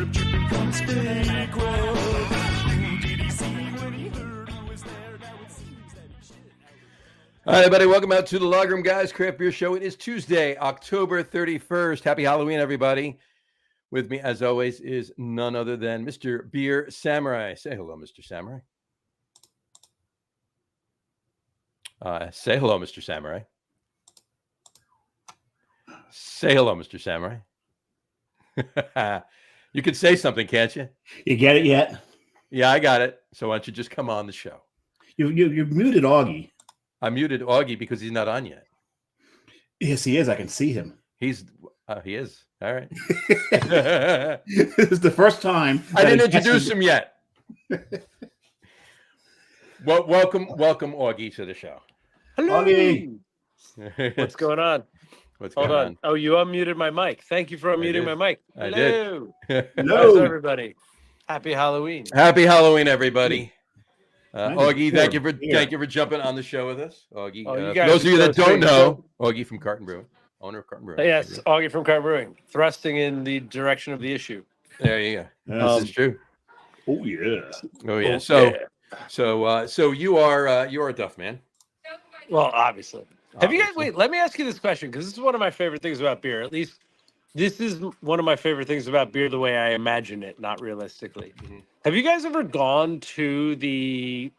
syrup dripping from his fake robe. Who did he see when he heard who was there? Now it seems that he should. All right, everybody, welcome out to the Lager Room Guys Craft Beer Show. It is Tuesday, October 31st. Happy Halloween, everybody. With me, as always, is none other than Mr. Beer Samurai. Say hello, Mr. Samurai. Say hello, Mr. Samurai. Say hello, Mr. Samurai. You can say something, can't you? You get it yet? Yeah, I got it. So why don't you just come on the show? You muted Augie. I muted Augie because he's not on yet. Yes, he is. I can see him. He is. All right. This is the first time. I didn't introduce him yet. Well, welcome, Augie, to the show. Hello. Augie. What's going on? Hold on. Oh, you unmuted my mic. Thank you for unmuting my mic. I did. Hello, everybody. Happy Halloween. Happy Halloween, everybody. Augie, Sure. thank you for jumping on the show with us. Augie, you for guys those of you that are so don't know, Augie from Carton Brewing, owner of Carton Brewing. Yes, Augie from Carton Brewing, thrusting in the direction of the issue. There you go. This is true. Oh yeah. Oh yeah. yeah. So you are a Duff man. Well, obviously. Have you guys? Wait, let me ask you this question because this is one of my favorite things about beer. At least this is one of my favorite things about beer, the way I imagine it, not realistically. Mm-hmm. Have you guys ever gone to the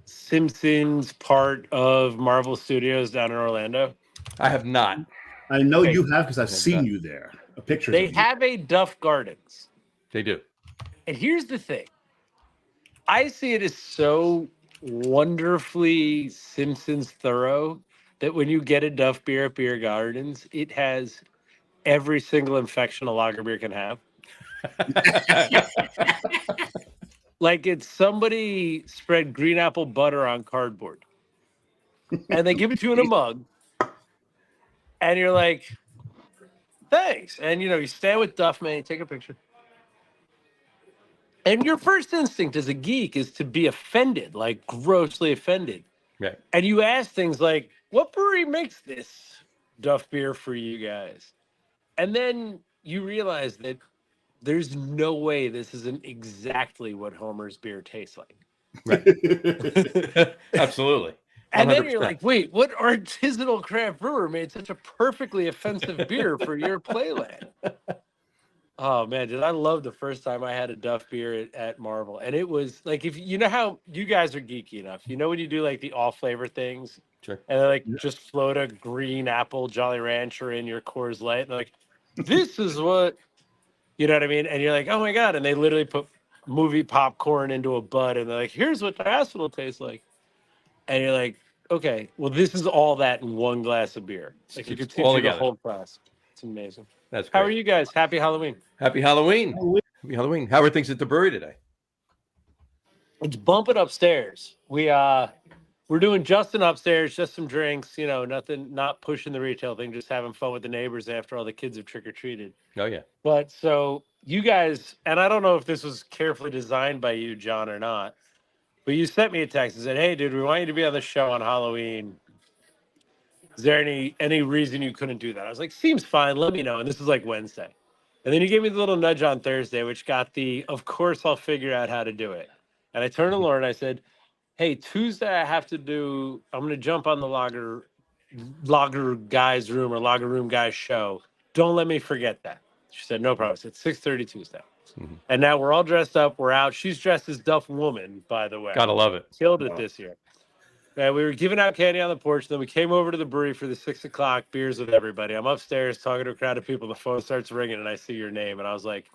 Simpsons part of Marvel Studios down in Orlando? I have not. I know Okay. you have because I've seen you there. A picture. They have a Duff Gardens. They do. And here's the thing. I see it as so wonderfully Simpsons thorough that when you get a Duff beer at Beer Gardens, it has every single infection a lager beer can have. Like it's somebody spread green apple butter on cardboard and they give it to you in a mug and you're like, thanks. And you stand with Duff, man, you take a picture. And your first instinct as a geek is to be offended, like grossly offended. Right. And you ask things like, what brewery makes this Duff beer for you guys? And then you realize that there's no way this isn't exactly what Homer's beer tastes like. Right. Absolutely. 100%. And then you're like, wait, what artisanal craft brewer made such a perfectly offensive beer for your playland? Oh man, did I love the first time I had a Duff beer at Marvel. And it was like, if you know how you guys are geeky enough, when you do like the all flavor things, Sure. and they're like, just float a green apple Jolly Rancher in your Coors Light. And they're like, this is what, you know what I mean? And you're like, oh my God. And they literally put movie popcorn into a bud and they're like, here's what diacetyl tastes like. And you're like, okay, well, this is all that in one glass of beer. Like you could teach you the whole class. It's amazing. That's great. How are you guys? Happy Halloween. Happy Halloween. Happy Halloween. How are things at the brewery today? It's bumping upstairs. We're doing Justin upstairs, just some drinks, nothing, not pushing the retail thing, just having fun with the neighbors after all the kids have trick-or-treated. Oh, yeah. But so you guys, and I don't know if this was carefully designed by you, John, or not, but you sent me a text and said, hey, dude, we want you to be on the show on Halloween. Is there any reason you couldn't do that? I was like, seems fine. Let me know. And this is like Wednesday. And then you gave me the little nudge on Thursday, which got of course, I'll figure out how to do it. And I turned to Lauren and I said, hey, Tuesday I'm going to jump on the Lager Guys room or Lager Room Guys show. Don't let me forget that. She said, no problem. It's 6:30 Tuesday. Mm-hmm. And now we're all dressed up. We're out. She's dressed as Duff Woman, by the way. Gotta love it. Killed it this year. And we were giving out candy on the porch. Then we came over to the brewery for the 6 o'clock beers with everybody. I'm upstairs talking to a crowd of people. The phone starts ringing and I see your name. And I was like,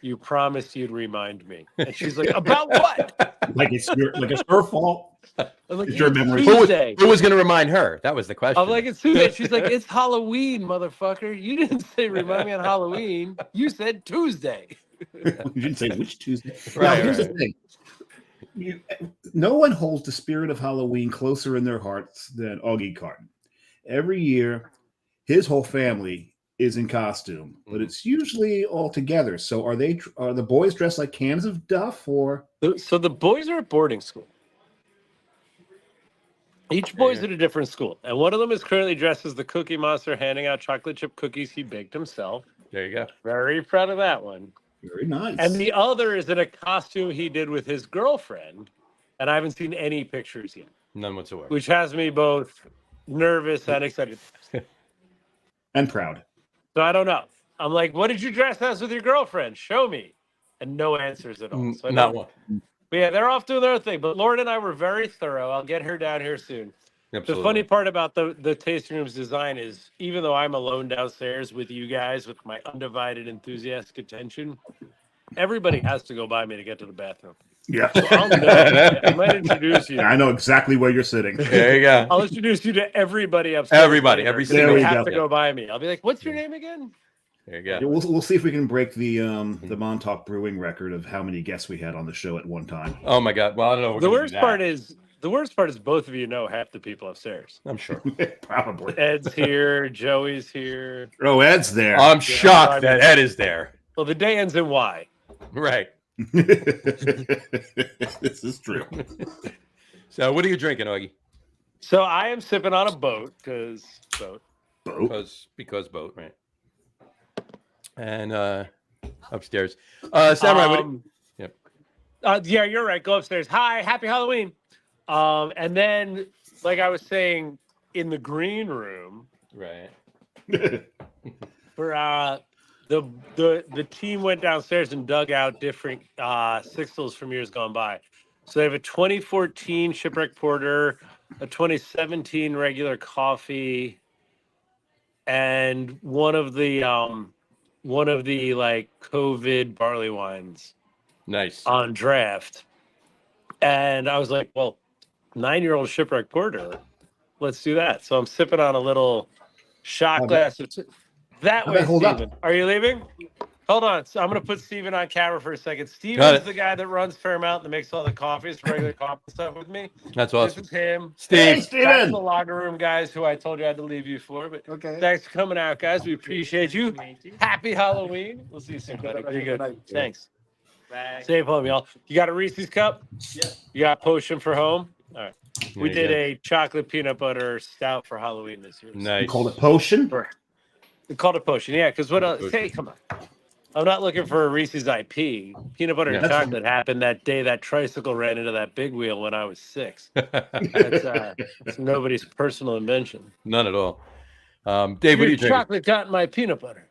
you promised you'd remind me. And she's like, about what? Like it's her fault. Like, it's your memory. Who was going to remind her? That was the question. I'm like, it's Tuesday. She's like, it's Halloween, motherfucker. You didn't say remind me on Halloween. You said Tuesday. You didn't say which Tuesday. Right, now, here's the thing. No one holds the spirit of Halloween closer in their hearts than Augie Carton. Every year, his whole family is in costume, but it's usually all together. So are the boys dressed like cans of Duff or? So the boys are at boarding school. Each boy's at a different school. And one of them is currently dressed as the Cookie Monster, handing out chocolate chip cookies he baked himself. There you go. Very proud of that one. Very nice. And the other is in a costume he did with his girlfriend, and I haven't seen any pictures yet, None whatsoever. which has me both nervous and excited. And proud. So I don't know. I'm like, what did you dress as with your girlfriend? Show me. And no answers at all. So I Not don't- one. But yeah, they're off doing their thing. But Lauren and I were very thorough. I'll get her down here soon. Absolutely. The funny part about the tasting room's design is even though I'm alone downstairs with you guys with my undivided enthusiastic attention, everybody has to go by me to get to the bathroom. Yeah. So I'll know. I might introduce you. I know exactly where you're sitting. There you go. I'll introduce you to everybody upstairs. Everybody, later, every 'cause single they we have go. to go by me. I'll be like, "What's your name again?" There you go. Yeah, we'll see if we can break the Montauk Brewing record of how many guests we had on the show at one time. Oh my God. Well, I don't know. if we're The gonna do worst that. part is both of you know half the people upstairs. I'm sure. Probably. Ed's here, Joey's here. Oh, Ed's there. I'm shocked that Ed is there. Well, the day ends in Y. Right. This is true. So, what are you drinking, Augie? So I am sipping on a boat because boat. Boat. Because boat, right? And upstairs, Samurai. Yep. Yeah, you're right. Go upstairs. Hi, happy Halloween. And then, like I was saying, in the green room, Right. for the team went downstairs and dug out different sixtels from years gone by. So they have a 2014 Shipwreck Porter, a 2017 regular coffee, and one of the like COVID barley wines Nice. on draft. And I was like, well, 9-year-old Shipwreck Porter, let's do that. So I'm sipping on a little shot How'd glass. That way, hold up? Steven. Are you leaving? Hold on. So I'm going to put Steven on camera for a second. Got Steven's it. the guy that runs Fairmount that makes all the coffees, regular coffee stuff with me. That's This awesome. is him. Steve. Hey, That's Steven. the locker room guys who I told you I had to leave you for. But Okay. thanks for coming out, guys. We appreciate you. Happy Halloween. We'll see you soon, buddy. You're good. Thanks. Bye. Save home, y'all. You got a Reese's cup? Yeah. You got a potion for home? All right. We There you did a chocolate peanut butter stout for Halloween this year. Nice. You called it potion? We called it potion, yeah. Because what else? Potion. Hey, come on. I'm not looking for a Reese's IP. Peanut butter and Yeah. chocolate happened that day that tricycle ran into that big wheel when I was 6. It's nobody's personal invention. None at all. Dave, what are you Your drinking? chocolate got in my peanut butter.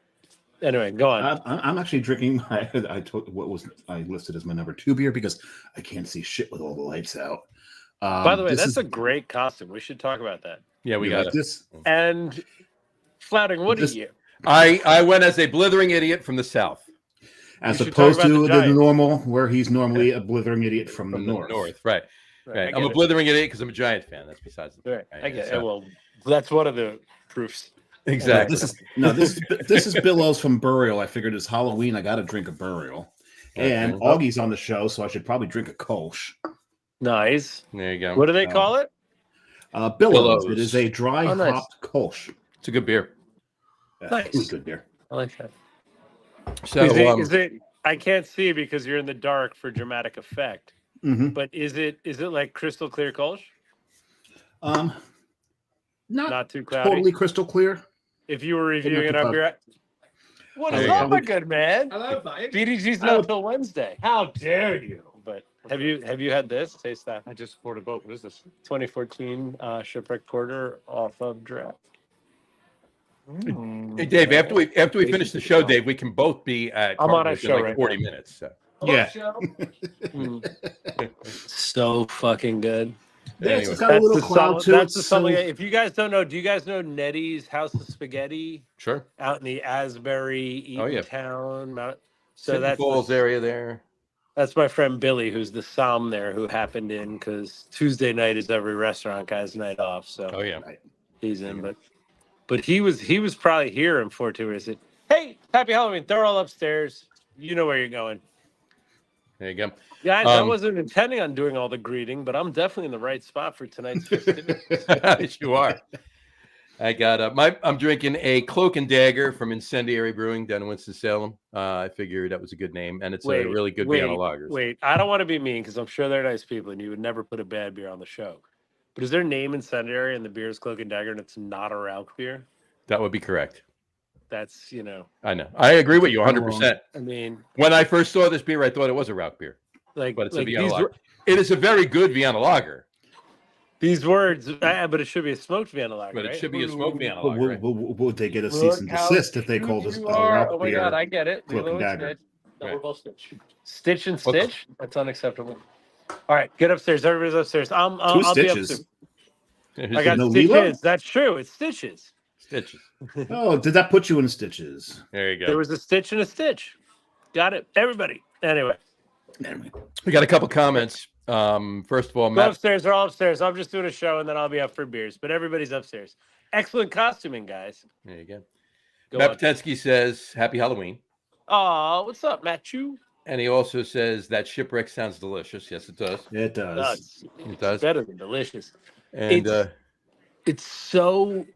Anyway, go on. I'm actually drinking I told what was I listed as my number 2 beer because I can't see shit with all the lights out. By the way, this that's is- a great costume. We should talk about that. Yeah, we you got like it. this. And Flouting, what This- are you? I went as a blithering idiot from the south. As should talk opposed about to the the Giants. normal, where he's normally a blithering idiot from the north. Right. I Right. get I'm a it. blithering idiot because I'm a Giant fan. That's besides the Right. point. I get it. So- Well, that's one of the proofs. Exactly. This is Bill O's from Burial. I figured it's Halloween. I got to drink a Burial, and Okay. Augie's on the show, so I should probably drink a Kolsch. Nice. There you go. What do they call it? Billows. Billows. It is a dry Oh, nice. hopped Kolsch. It's a good beer. Nice. Really good beer. I like that. So Is it? I can't see because you're in the dark for dramatic effect. Mhm. But is it like crystal clear Kolsch? Not, Not too cloudy. totally crystal clear. If you were reviewing it too up cloudy. here, what There is you up, go. my good man? Hello, mate. BDG's I not would- till Wednesday. How dare you? But have you had this? Taste that. I just poured a boat. What is this? 2014 Shipwreck Porter off of draft. Hey, Dave, after we finish the show, Dave, we can both be at I'm on a Carnival in show like right 40 now. minutes. So. Yeah. So fucking good. Yeah, Anyway. it's got a little cloud to it. That's the so- something. If you guys don't know, do you guys know Nettie's House of Spaghetti Sure. out in the Asbury, Oh, yeah. Eatontown? Mount? So So that's Falls area there. That's my friend Billy, who's the Psalm there, who happened in because Tuesday night is every restaurant guy's night off. So Oh yeah. he's in, but he was probably here in Fort Tour. Said, "Hey, happy Halloween! They're all upstairs. You know where you're going, There you go. guys." I wasn't intending on doing all the greeting, but I'm definitely in the right spot for tonight's festivities. You are. I got I'm drinking a Cloak and Dagger from Incendiary Brewing down in Winston-Salem. I figured that was a good name, and it's a really good beer on a lagers. Wait, I don't want to be mean because I'm sure they're nice people, and you would never put a bad beer on the show. But is their name Incendiary and the beer is Cloak and Dagger, and it's not a Rauch beer? That would be correct. That's, you know, I know. I agree with you 100%. I mean, When I first saw this beer, I thought it was a Rauch beer, like, but it's a like Vienna these lager. It is a very good Vienna lager, these words, but it should be a smoked Vienna lager, but it right? should be a smoked Vienna But lager. Right? would they get a cease Look and how desist if they cute called this you a are. Rauch Oh my beer? God, I get it. Cloak Lilo and and dagger. Stitch. No, Right. we're both Stitch. Stitch and What the- Stitch? That's unacceptable. All right, get upstairs. Everybody's upstairs. Two I'll be stitches. upstairs. Here's I got no stitches. Lilo? That's true. It's stitches. Stitches. Oh, did that put you in stitches? There you go. There was a stitch and a stitch. Got it. Everybody. Anyway, Anyway. We got a couple comments. First of all, go Matt. upstairs. They're all upstairs. I'm just doing a show and then I'll be up for beers. But everybody's upstairs. Excellent costuming, guys. There you go. Go Matt on. Patensky says, "Happy Halloween," Oh, what's up, Matt Chu? and he also says that shipwreck sounds delicious. Yes, it does. It does. It's does. better than delicious. And It's so.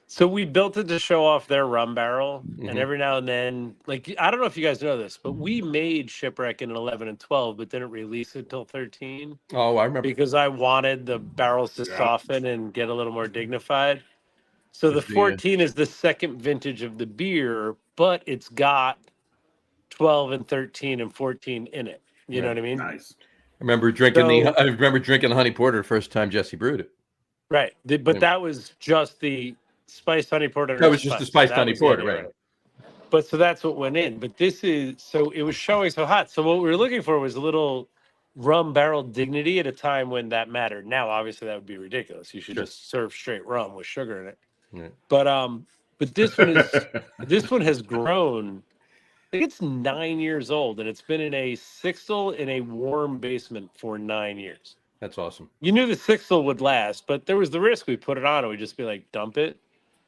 So we built it to show off their rum barrel, Mhm. and every now and then, like I don't know if you guys know this, but we made Shipwreck in 11 and 12, but didn't release it till 13 oh, I remember. because I wanted the barrels to Yeah. soften and get a little more dignified. So the Good for you. 14 is the second vintage of the beer, but it's got 12 and 13 and 14 in it. You know Right. what I mean? Nice. I remember drinking So- I remember drinking the honey porter the first time Jesse brewed it. Right. But Yeah. that was just the spiced honey porter. That was just the spiced That honey was porter, it, right? But so that's what went in. But this is so it was showing so hot. So what we were looking for was a little rum barrel dignity at a time when that mattered. Now, obviously, that would be ridiculous. You should Sure. just serve straight rum with sugar in it. Yeah. But this one is this one has grown. I think it's 9 years old, and it's been in a sixtel in a warm basement for 9 years. That's awesome. You knew the sixtel would last, but there was the risk we put it on and we'd just be like, dump it.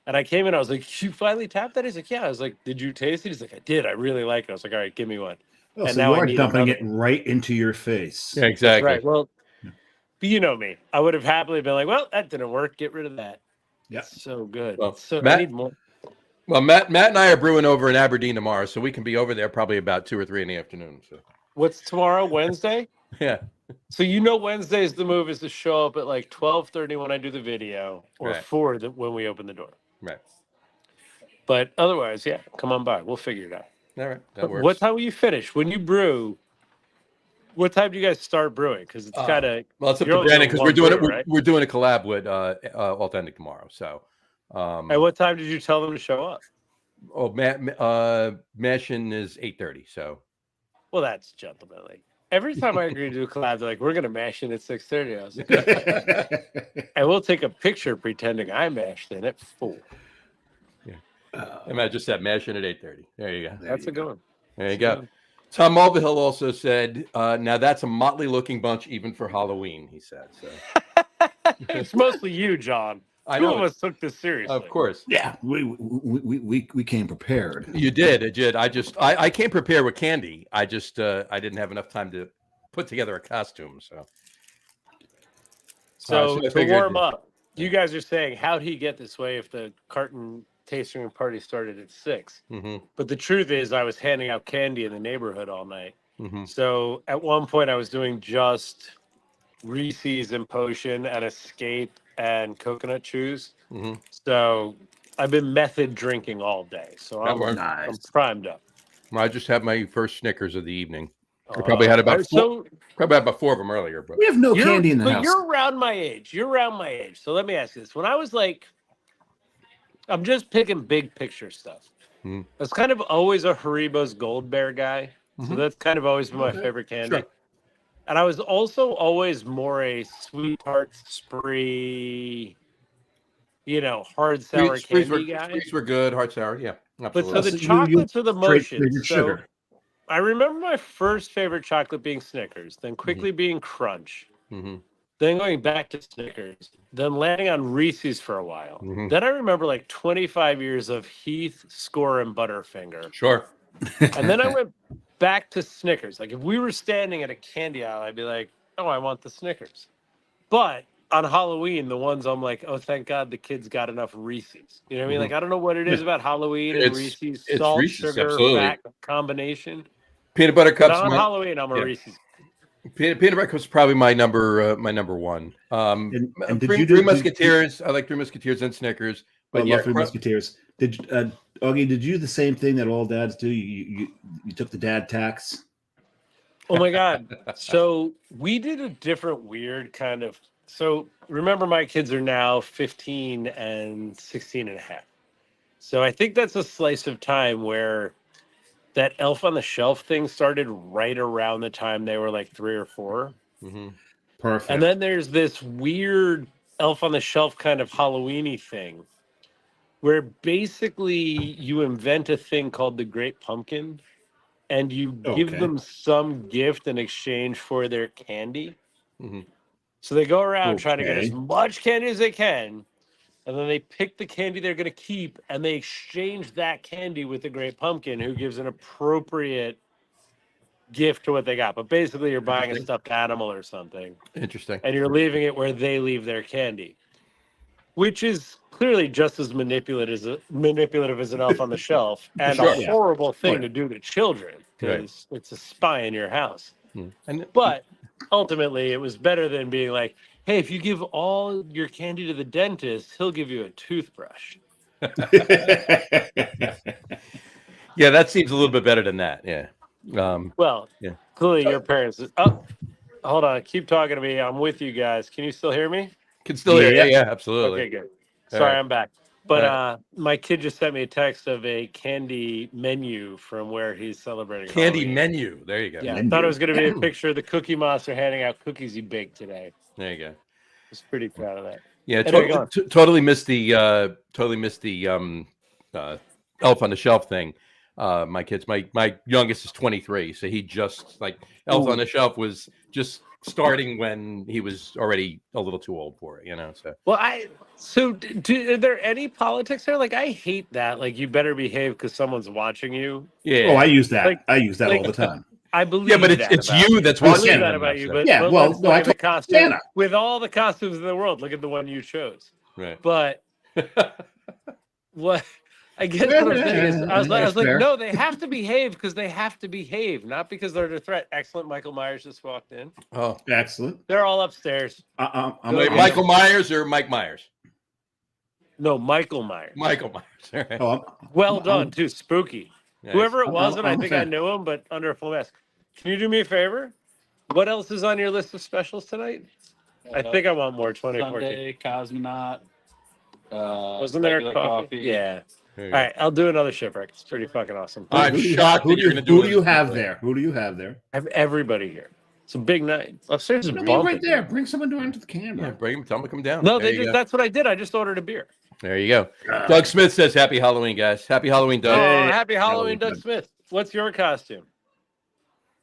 And I came in, I was like, you finally tapped that? He's like, yeah. I was like, did you taste it? He's like, I did. I really like it. I was like, all right, give me one. Oh, And so now you I are need dumping another it right into your face. Yeah, exactly. Right. Well, but you know me. I would have happily been like, well, that didn't work. Get rid of that. Yeah. It's so good. Well, So Matt- I need more. Well, Matt and I are brewing over in Aberdeen tomorrow, so we can be over there probably about 2 or 3 in the afternoon. So What's tomorrow? Wednesday? yeah, So Wednesday is the move is to show up at like 12:30 when I do the video or Right. 4 when we open the door. right. But otherwise, yeah, come on by. We'll figure it out. All right, that works. What time will you finish? When you brew, what time do you guys start brewing? Because it's kind of Well, it's up you're to only Brandon doing because one we're doing it. brew, right? We're doing a collab with Authentic tomorrow. So, At what time did you tell them to show up? Mashing is 8:30. So Well, that's gentlemanly. Every time I agree to do a collab, they're like, "We're gonna mash in at 6:30." I was like, "And we'll take a picture pretending I mashed in at 4." I might just said mashing at 8:30. There you go. That's a good one. There you go. Tom Mulvihill also said, "Now that's a motley looking bunch, even for Halloween." He said. So It's mostly you, John. I Two know. of us took this seriously. Of course. Yeah, we came prepared. You did. It did. I came prepared with candy. I didn't have enough time to put together a costume. So So I to figured- warm up, you guys are saying, how'd he get this way if the Carton tasting room party started at 6? Mhm, But the truth is, I was handing out candy in the neighborhood all night. mhm. So at one point, I was doing just Reese's and Potion and Escape and Coconut Chews. Mhm. So I've been method drinking all day. So That I'm works. Nice. primed up. I just had my first Snickers of the evening. I probably had about so probably had about 4 of them earlier, but We have no candy in the but house. you're around my age. You're around my age. So let me ask you this. When I was like, I'm just picking big picture stuff. Mhm. I was kind of always a Haribo's Gold Bear guy. So Mhm. that's kind of always been my Okay. favorite candy. Sure. And I was also always more a sweetheart spree, hard sour Sprees candy guy. Sprees were good. Hard sour, yeah, But absolutely. so the So you chocolates are the Straight motion. figured So sugar. I remember my first favorite chocolate being Snickers, then quickly being Crunch, Mhm, then going back to Snickers, then landing on Reese's for a while. mhm. Then I remember like 25 years of Heath, Score, and Butterfinger. Sure. And then I went back to Snickers. Like if we were standing at a candy aisle, I'd be like, oh, I want the Snickers. But on Halloween, the ones I'm like, oh, thank God the kids got enough Reese's. You know what I mean? Mhm. Like I don't know what it is about Halloween and It's- Reese's it's salt, Reese's, sugar, absolutely. fat combination. Peanut butter But cups. on Halloween, I'm a yeah. Reese's. Peanut butter cups is probably my number one. And did Three, you do- Three Musketeers. I like Three Musketeers and Snickers. But Love Three Musketeers. Augie, did you do the same thing that all dads do? You took the dad tax? Oh my God. So we did a different weird kind of. So remember, my kids are now 15 and 16 and a half. So I think that's a slice of time where that Elf on the Shelf thing started right around the time they were like 3 or 4. Mhm. Perfect. And then there's this weird Elf on the Shelf kind of Halloween-y thing where basically you invent a thing called the Great Pumpkin and you give Okay. them some gift in exchange for their candy. Mhm. So they go around trying to get as Okay. much candy as they can, and then they pick the candy they're going to keep, and they exchange that candy with the Great Pumpkin, who gives an appropriate gift to what they got. But basically, you're buying a stuffed animal or something, Interesting. and you're leaving it where they leave their candy, which is clearly just as manipulative as an Elf on the Shelf, and Sure. a horrible thing yeah. to do to children because it's a spy in your house. And But ultimately, it was better than being like, hey, if you give all your candy to the dentist, he'll give you a toothbrush. yeah, that seems a little bit better than that. Yeah. Well, Yeah. clearly your parents. Oh, hold on. Keep talking to me. I'm with you guys. Can you still hear me? Can still hear. Yeah. Yeah, absolutely. Okay, good. All Sorry, right. I'm back. But All right. my kid just sent me a text of a candy mmenu from where he's celebrating Candy Halloween. menu. There you go. Yeah, I Menu. thought it was going to be a picture of the Cookie Monster handing out cookies he baked today. There you go. I was pretty proud of that. Yeah, Anyway, go on. totally missed the Elf on the Shelf thing. My kids, my youngest is 23, so he just like Elf on the Shelf was just starting when he was already a little too old for it, you know. So Well, are there any politics there? Like, I hate that. Like, you better behave because someone's watching you. yeah. Oh, I use that. Like- I use that like- all the time. I believe yeah, but that it's about you that's I believe watching that them, about though, you, so- but Yeah, but well, let's no, look I at the told costume Santa. with all the costumes in the world. Look at the one you chose. Right. But what I guess Yeah, what I'm saying is, I was that's like, fair. no, they have to behave because they have to behave, not because they're a threat. Excellent. Michael Myers just walked in. Oh, Excellent. They're all upstairs. I'm, wait, I'm- Michael Myers or Mike Myers? No, Michael Myers. Michael Myers. All right. oh, Well I'm- done, too. Spooky. Nice. Whoever it I'm- was, and I I'm a think I fan. knew him, but under a full mask. Can you do me a favor? What else is on your list of specials tonight? I think I want more 2014. Sunday, Cosmonaut. Wasn't there a regular coffee? Yeah. There you All go. right, I'll do another shipwreck. It's pretty fucking awesome. I'm Who do you shocked have- that you're going to do Who do you it. have there? Who do you have there? I have everybody here. It's a big night. Upstairs is I mean, bumping. right there. Bring someone down to the camera. Yeah, bring him. Tell him to come down. No, there they you just go. that's what I did. I just ordered a beer. There you go. Doug Smith says, "Happy Halloween, guys. Happy Halloween, Doug." Oh, Hey, happy Halloween, Doug. Doug Smith. What's your costume?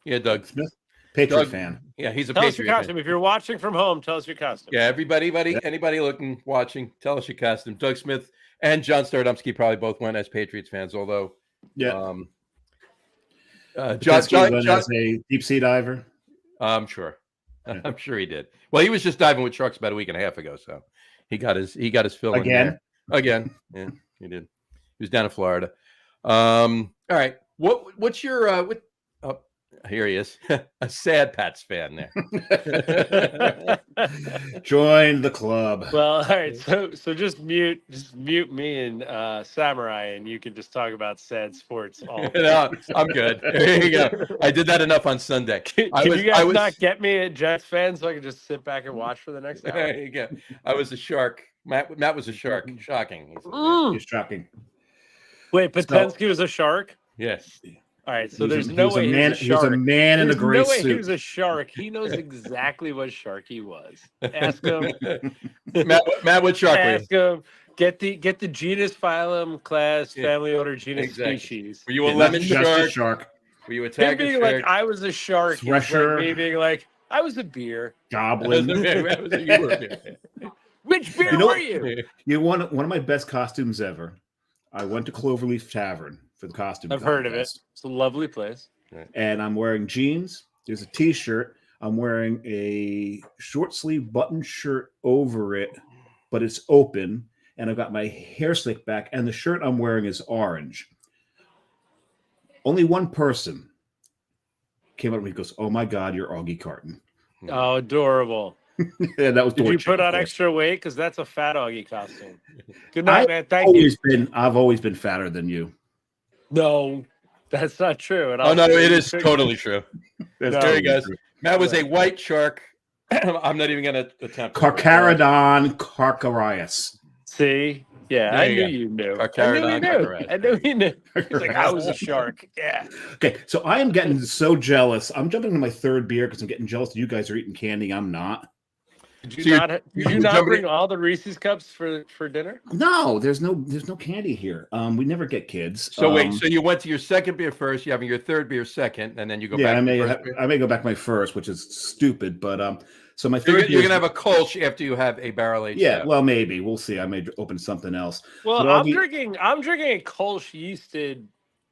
Yeah, Doug. Smith, Patriot Doug- fan. Yeah, he's a Tell us your Patriot fan. costume. If you're watching from home, tell us your costume. Yeah, anybody looking, watching, tell us your costume. Doug Smith and John Stardomsky probably both went as Patriots fans, although Yeah. John, Went as a deep sea diver. I'm sure. I'm sure he did. Well, he was just diving with sharks about a week and a half ago, so he got his fill in Again? there. Again. Yeah, he did. He was down in Florida. All right. What's your what oh, here he is. A sad Pats fan there. Join the club. Well, all right. So just mute me and Samurai, and you can just talk about sad sports all. No, I'm good. There you go. I did that enough on Sunday. Can you guys not get me a Jets fan so I can just sit back and watch for the next hour? There you go. I was a shark. Matt was a shark. Shocking. He said, You're shocking. Wait, Patensky was a shark? yes. All right, so He there's was no a way man. he was a shark. a man in a There's gray no way he suit. was a shark. He knows exactly what shark he was. Ask him. Matt, what shark were you? Ask him. Get the genus, phylum, class, Yeah, family, order, genus, exactly. species. Were you a Yeah, lemon not just a shark? shark. Were you a Him tiger being shark? like, I was a shark. is Thresher. Like me being like, I was a beer. Goblin. You were. Which beer You know- were you? You one of my best costumes ever. I went to Cloverleaf Tavern for the costume. I've heard of it. contest, It's a lovely place. And I'm wearing jeans. There's a T-shirt. I'm wearing a short sleeve button shirt over it, but it's open. And I've got my hair slicked back, and the shirt I'm wearing is orange. Only one person came up to me and goes, "Oh my God, you're Augie Carton." Oh, adorable. Yeah, that was Did you torture, put of on course. extra weight? Because that's a fat Augie costume. Good night, man. Thank you. I've always been fatter than you. No, that's not true. And Oh no, show it you is pictures. totally true. That's No. There he totally goes. true. That was a No. white shark. I'm not even going to attempt. Carcharodon carcharias. See? Yeah, There I you knew go. you knew. Carcharodon carcharias. I knew you knew. He's like, I was a shark. Yeah. Okay, so I am getting so jealous. I'm jumping into my third beer because I'm getting jealous that you guys are eating candy. I'm not. Did So you you're- not? Did you're you not jumping bring in- all the Reese's cups for dinner? No, there's no candy here. We never get kids. So wait, so you went to your second beer first, you're having your third beer second, and then you go yeah, back I to may your first beer? I may go back to my first, which is stupid, but so my So you're, third you're beer. going to have a Kolsch after you have a barrel aged Yeah, stout. well, maybe we'll see. I may open something else. Well, But I'm Augie- drinking a Kolsch yeasted.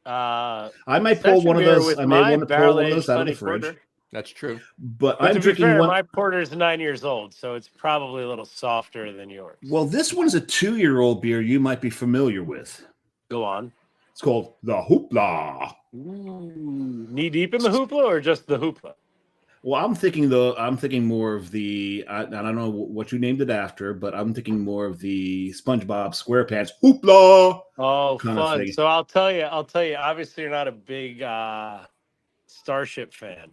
I might pull session one of beer those. with I may my want to pull barrel one of aged those out of the Funny fridge. Porter. That's true. But But I'm to be drinking fair, one. my porter's 9 years old, so it's probably a little softer than yours. Well, this one's a 2-year-old beer you might be familiar with. Go on. It's called the Hoopla. Ooh, knee deep in the hoopla or just the hoopla? Well, I'm thinking more of the. I don't know what you named it after, but I'm thinking more of the SpongeBob SquarePants Hoopla. Oh, Kind of fun. thing. So I'll tell you. Obviously, you're not a big Starship fan,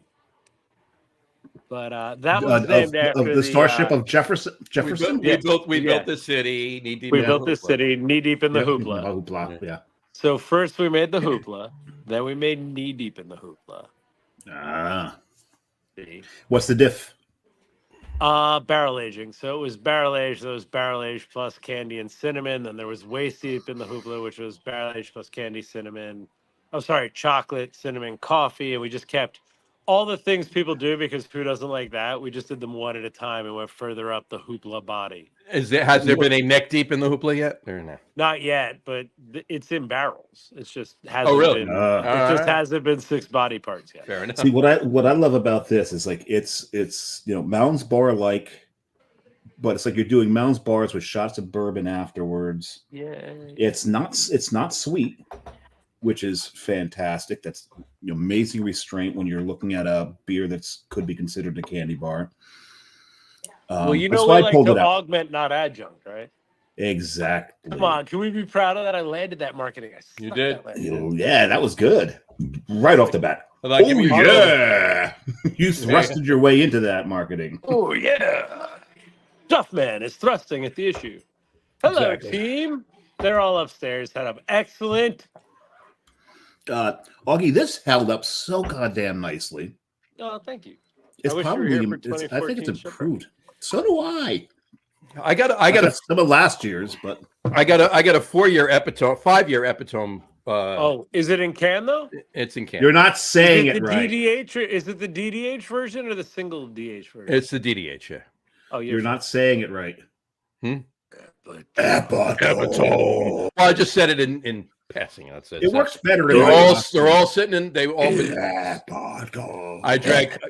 but that one's named after the Starship of Jefferson. Jefferson. We built Yeah. the city. Knee deep We in built this hoopla. city knee deep in the Yep, hoopla. Hoopla. Yeah. So first we made the hoopla, then we made knee deep in the hoopla. Ah. See? What's the diff? Barrel aging. So it was barrel aged. There was barrel aged plus candy and cinnamon. Then there was waist deep in the hoopla, which was barrel aged plus candy, cinnamon. Oh, sorry, chocolate, cinnamon, coffee, and we just kept all the things people do because who doesn't like that. We just did them one at a time and went further up the hoopla body. Has there been a neck deep in the hoopla yet? Or no? Not yet, but it's in barrels. It's just hasn't really? been. Ah. It just Alright. hasn't been 6 body parts yet. Fair enough. See what I love about this is like it's Mounds Bar like, but it's like you're doing Mounds bars with shots of bourbon afterwards. Yeah. It's not sweet, which is fantastic. That's amazing restraint when you're looking at a beer that's could be considered a candy bar. Well, you that's know why we I like pulled to it out. augment, not adjunct, right? Exactly. Come on, can we be proud of that? I landed that marketing. You sucked did. that landing. Oh, yeah, that was good. Right off the bat. Like, Oh give me- yeah, you thrusted your way into that marketing. Oh yeah, Duffman is thrusting at the issue. Hello, Exactly. team. They're all upstairs. Set up. Excellent. Augie, this held up so goddamn nicely. Oh, thank you. It's wish you were probably, here for I think it's 2014 shipwreck. improved. So do I. I got Some of last year's, but a 4-year epitome, 5-year epitome. Oh, is it in can though? It's in can. you're not Is saying it it the right. DDH? Or is it the DDH version or the single DH version? It's the DDH. Yeah. Oh, You're not saying it right. But, Epitome. Well, I just said it in passing. That's it. It works better. They're all sitting in. They all. Epitome. I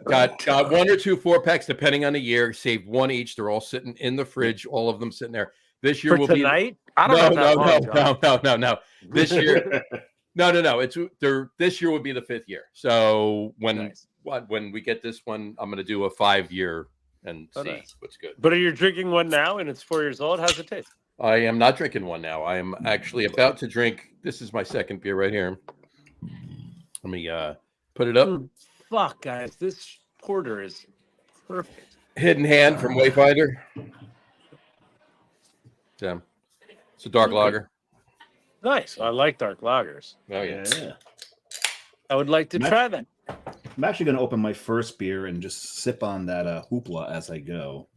got 1 or 2 4-packs depending on the year. Saved one each. They're all sitting in the fridge. All of them sitting there. This year for will tonight? I be don't know. That long, John. no. This year, no. It's this year will be the 5th year. So when we get this one, I'm going to do a 5-year and see nice. what's good. But are you drinking one now and it's 4 years old? How's it taste? I am not drinking one now. I am actually about to drink. This is my second beer right here. Let me put it up. Fuck, guys. This porter is perfect. Hidden Hand from Wayfinder. It's a dark lager. Nice. I like dark lagers. Oh yeah. I would like to try that. I'm actually going to open my first beer and just sip on that hoopla as I go.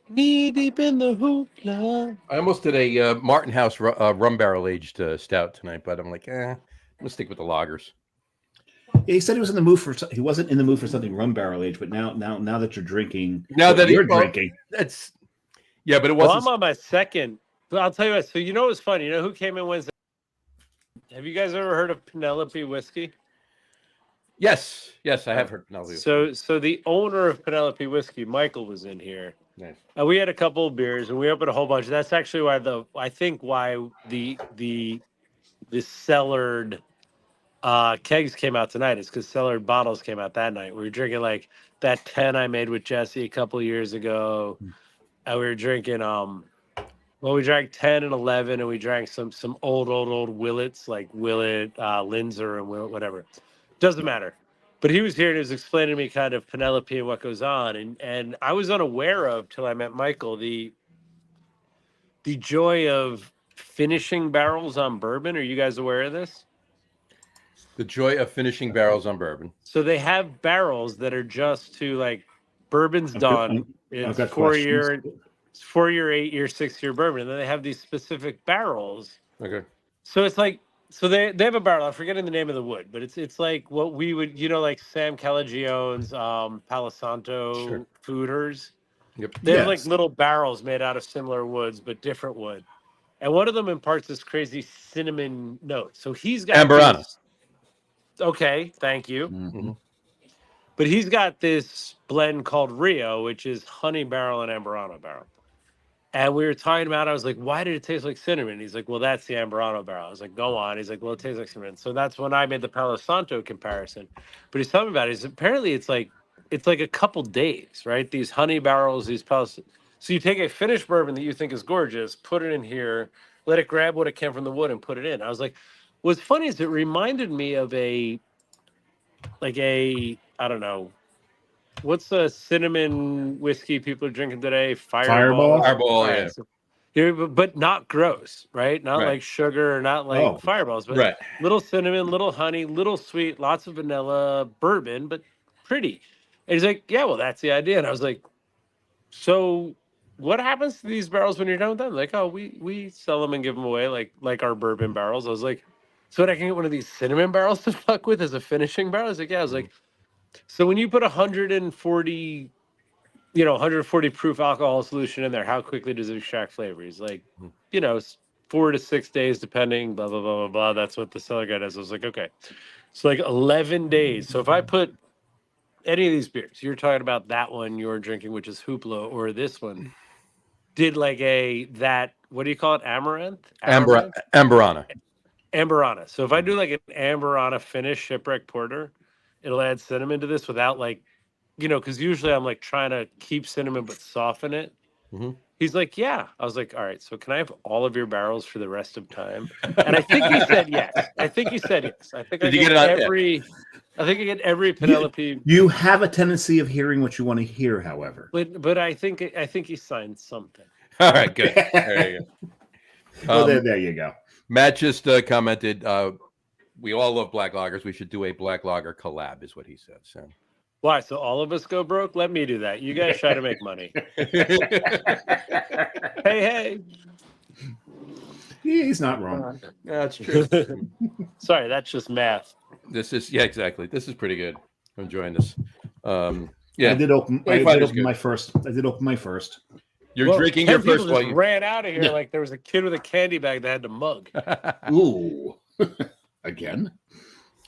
Knee deep in the hoopla. I almost did a Martin House rum barrel aged stout tonight, but I'm like, I'm gonna stick with the lagers. Yeah, he said he was in the mood for. He wasn't in the mood for something rum barrel aged, but now that you're drinking, you're drinking, that's but it Well, wasn't. I'm on my second. But I'll tell you what. So you know what's funny? You know who came in Wednesday? Have you guys ever heard of Penelope Whiskey? Yes, I have heard Penelope. So the owner of Penelope Whiskey, Michael, was in here. Nice. We had a couple of beers and we opened a whole bunch. That's actually why the cellared kegs came out tonight. It's because cellared bottles came out that night. We were drinking like that 10 I made with Jesse a couple of years ago. And we were drinking well, we drank 10 and 11, and we drank some old Willets, like Willet, Linzer, and Willet, whatever. Doesn't matter. But he was here and he was explaining to me kind of Penelope and what goes on. And I was unaware of, till I met Michael, the joy of finishing barrels on bourbon. Are you guys aware of this? The joy of finishing barrels on bourbon. So they have barrels that are just to like bourbon's done. I've got It's 4 questions. year, 4 year, 8 year, 6 year bourbon. And then they have these specific barrels. Okay. So it's like, so they have a barrel. I'm forgetting the name of the wood, but it's like what we would, like Sam Calagione's Palo Santo Sure. fooders. Yep. They have like Yes. little barrels made out of similar woods, but different wood. And one of them imparts this crazy cinnamon note. So he's got Amberana. this- Okay, thank you. Mhm. But he's got this blend called Rio, which is honey barrel and Amberano barrel. And we were talking about it. I was like, why did it taste like cinnamon? He's like, well, that's the Amberano barrel. I was like, go on. He's like, well, it tastes like cinnamon. So that's when I made the Palo Santo comparison. But he's telling me about it. He's apparently it's like a couple days, right? These honey barrels, these Palo. So you take a finished bourbon that you think is gorgeous, put it in here, let it grab what it can from the wood and put it in. I was like, what's funny is it reminded me of I don't know, what's a cinnamon whiskey people are drinking today? Fireball? Fireball, Right. yeah. So- but not gross, right? Not Right. like sugar, not like Oh. fireballs, but Right. little cinnamon, little honey, little sweet, lots of vanilla, bourbon, but pretty. And he's like, yeah, well, that's the idea. And I was like, so what happens to these barrels when you're done with them? Like, oh, we sell them and give them away like our bourbon barrels. I was like, so I can get one of these cinnamon barrels to fuck with as a finishing barrel? I was like, yeah. I was like, so when you put 140 proof alcohol solution in there, how quickly does it extract flavor? He's like, 4 to 6 days, depending, blah, blah, blah, blah, blah. That's what the cellar guy does. I was like, okay. So like 11 days. So if I put any of these beers, you're talking about that one you're drinking, which is Hoopla, or this one, did like what do you call it? Amaranth? Amberana. Amberana. So if I do like an Amberana finish shipwreck porter, it'll add cinnamon to this without like, because usually I'm like trying to keep cinnamon but soften it. Mhm. He's like, yeah. I was like, all right, so can I have all of your barrels for the rest of time? And I think he said yes. I think he said yes. I think Did I you get get it on- yeah. every Penelope. You have a tendency of hearing what you want to hear, however. But I think he signed something. All right, good. There you go. Well, there you go. Matt just commented, we all love black lagers. We should do a black lager collab, is what he said. So. Why? So all of us go broke? Let me do that. You guys try to make money. Hey. He's not wrong. That's true. Sorry, that's just math. Exactly. This is pretty good. I'm enjoying this. Yeah. I did open 25 is good. my first. You're Well, drinking 10 your first people while just you. ran out of here like there was a kid with a candy bag that had to mug. Ooh. Again?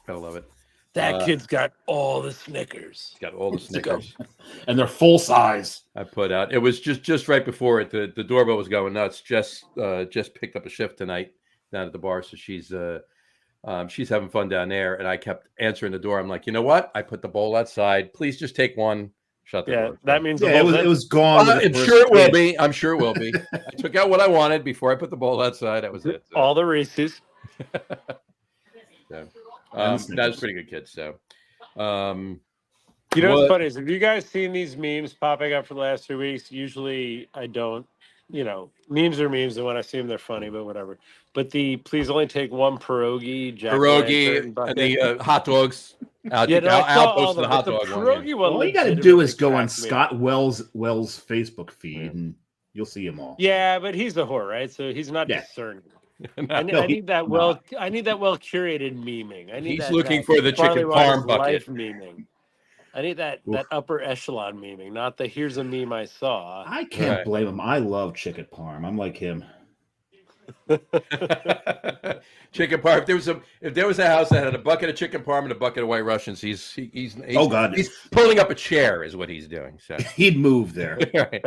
Gotta love it. That kid's got all the Snickers. Got all the Snickers. And they're full size. I put out. It was just right before it. The doorbell was going nuts. Just picked up a shift tonight down at the bar, so she's having fun down there. And I kept answering the door. I'm like, you know what? I put the bowl outside. Please just take one. Shut the door. That means Yeah, it was gone. with the I'm first sure it will hit. be. I'm sure it will be. I took out what I wanted before I put the bowl outside. That was it. So, all the Reese's. that And was Snickers. pretty good, kid. So, You know What- what's funny is, have you guys seen these memes popping up for the last 2 weeks? Usually I don't. Memes are memes, and when I see them, they're funny, but whatever. But please only take one pierogi, pierogi bucket. and the hot dogs. I'll Yeah, no, I saw all post the them, hot but dog the one. pierogi Yeah. one. All you got to do is go on legitimately Scott Wells' Facebook feed, Yeah. and you'll see them all. Yeah, but he's a whore, right? So he's not Yeah. discerning. No, I No, need that well curated memeing. I need He's that, looking that for the Barley chicken Wise parm bucket. life memeing. I need that Oof. upper echelon memeing, not the here's a meme I saw. I can't Right. blame him. I love chicken parm. I'm like him. Chicken parm. If there was a house that had a bucket of chicken parm and a bucket of White Russians, he's Oh, God. he's pulling up a chair is what he's doing. So He'd move there. Right.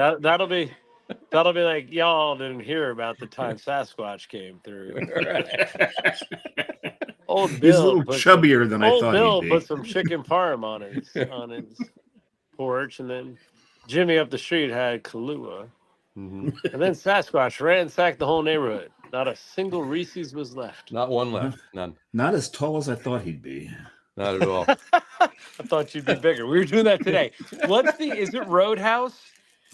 That'll be like y'all didn't hear about the time Sasquatch came through. Old He's a Bill little put chubbier than I Old thought Bill he'd put be. some chicken parm on his porch, and then Jimmy up the street had Kahlua, Mhm. and then Sasquatch ransacked the whole neighborhood. Not a single Reese's was left. Not one left. None. Not as tall as I thought he'd be. Not at all. I thought you'd be bigger. We were doing that today. Is it Roadhouse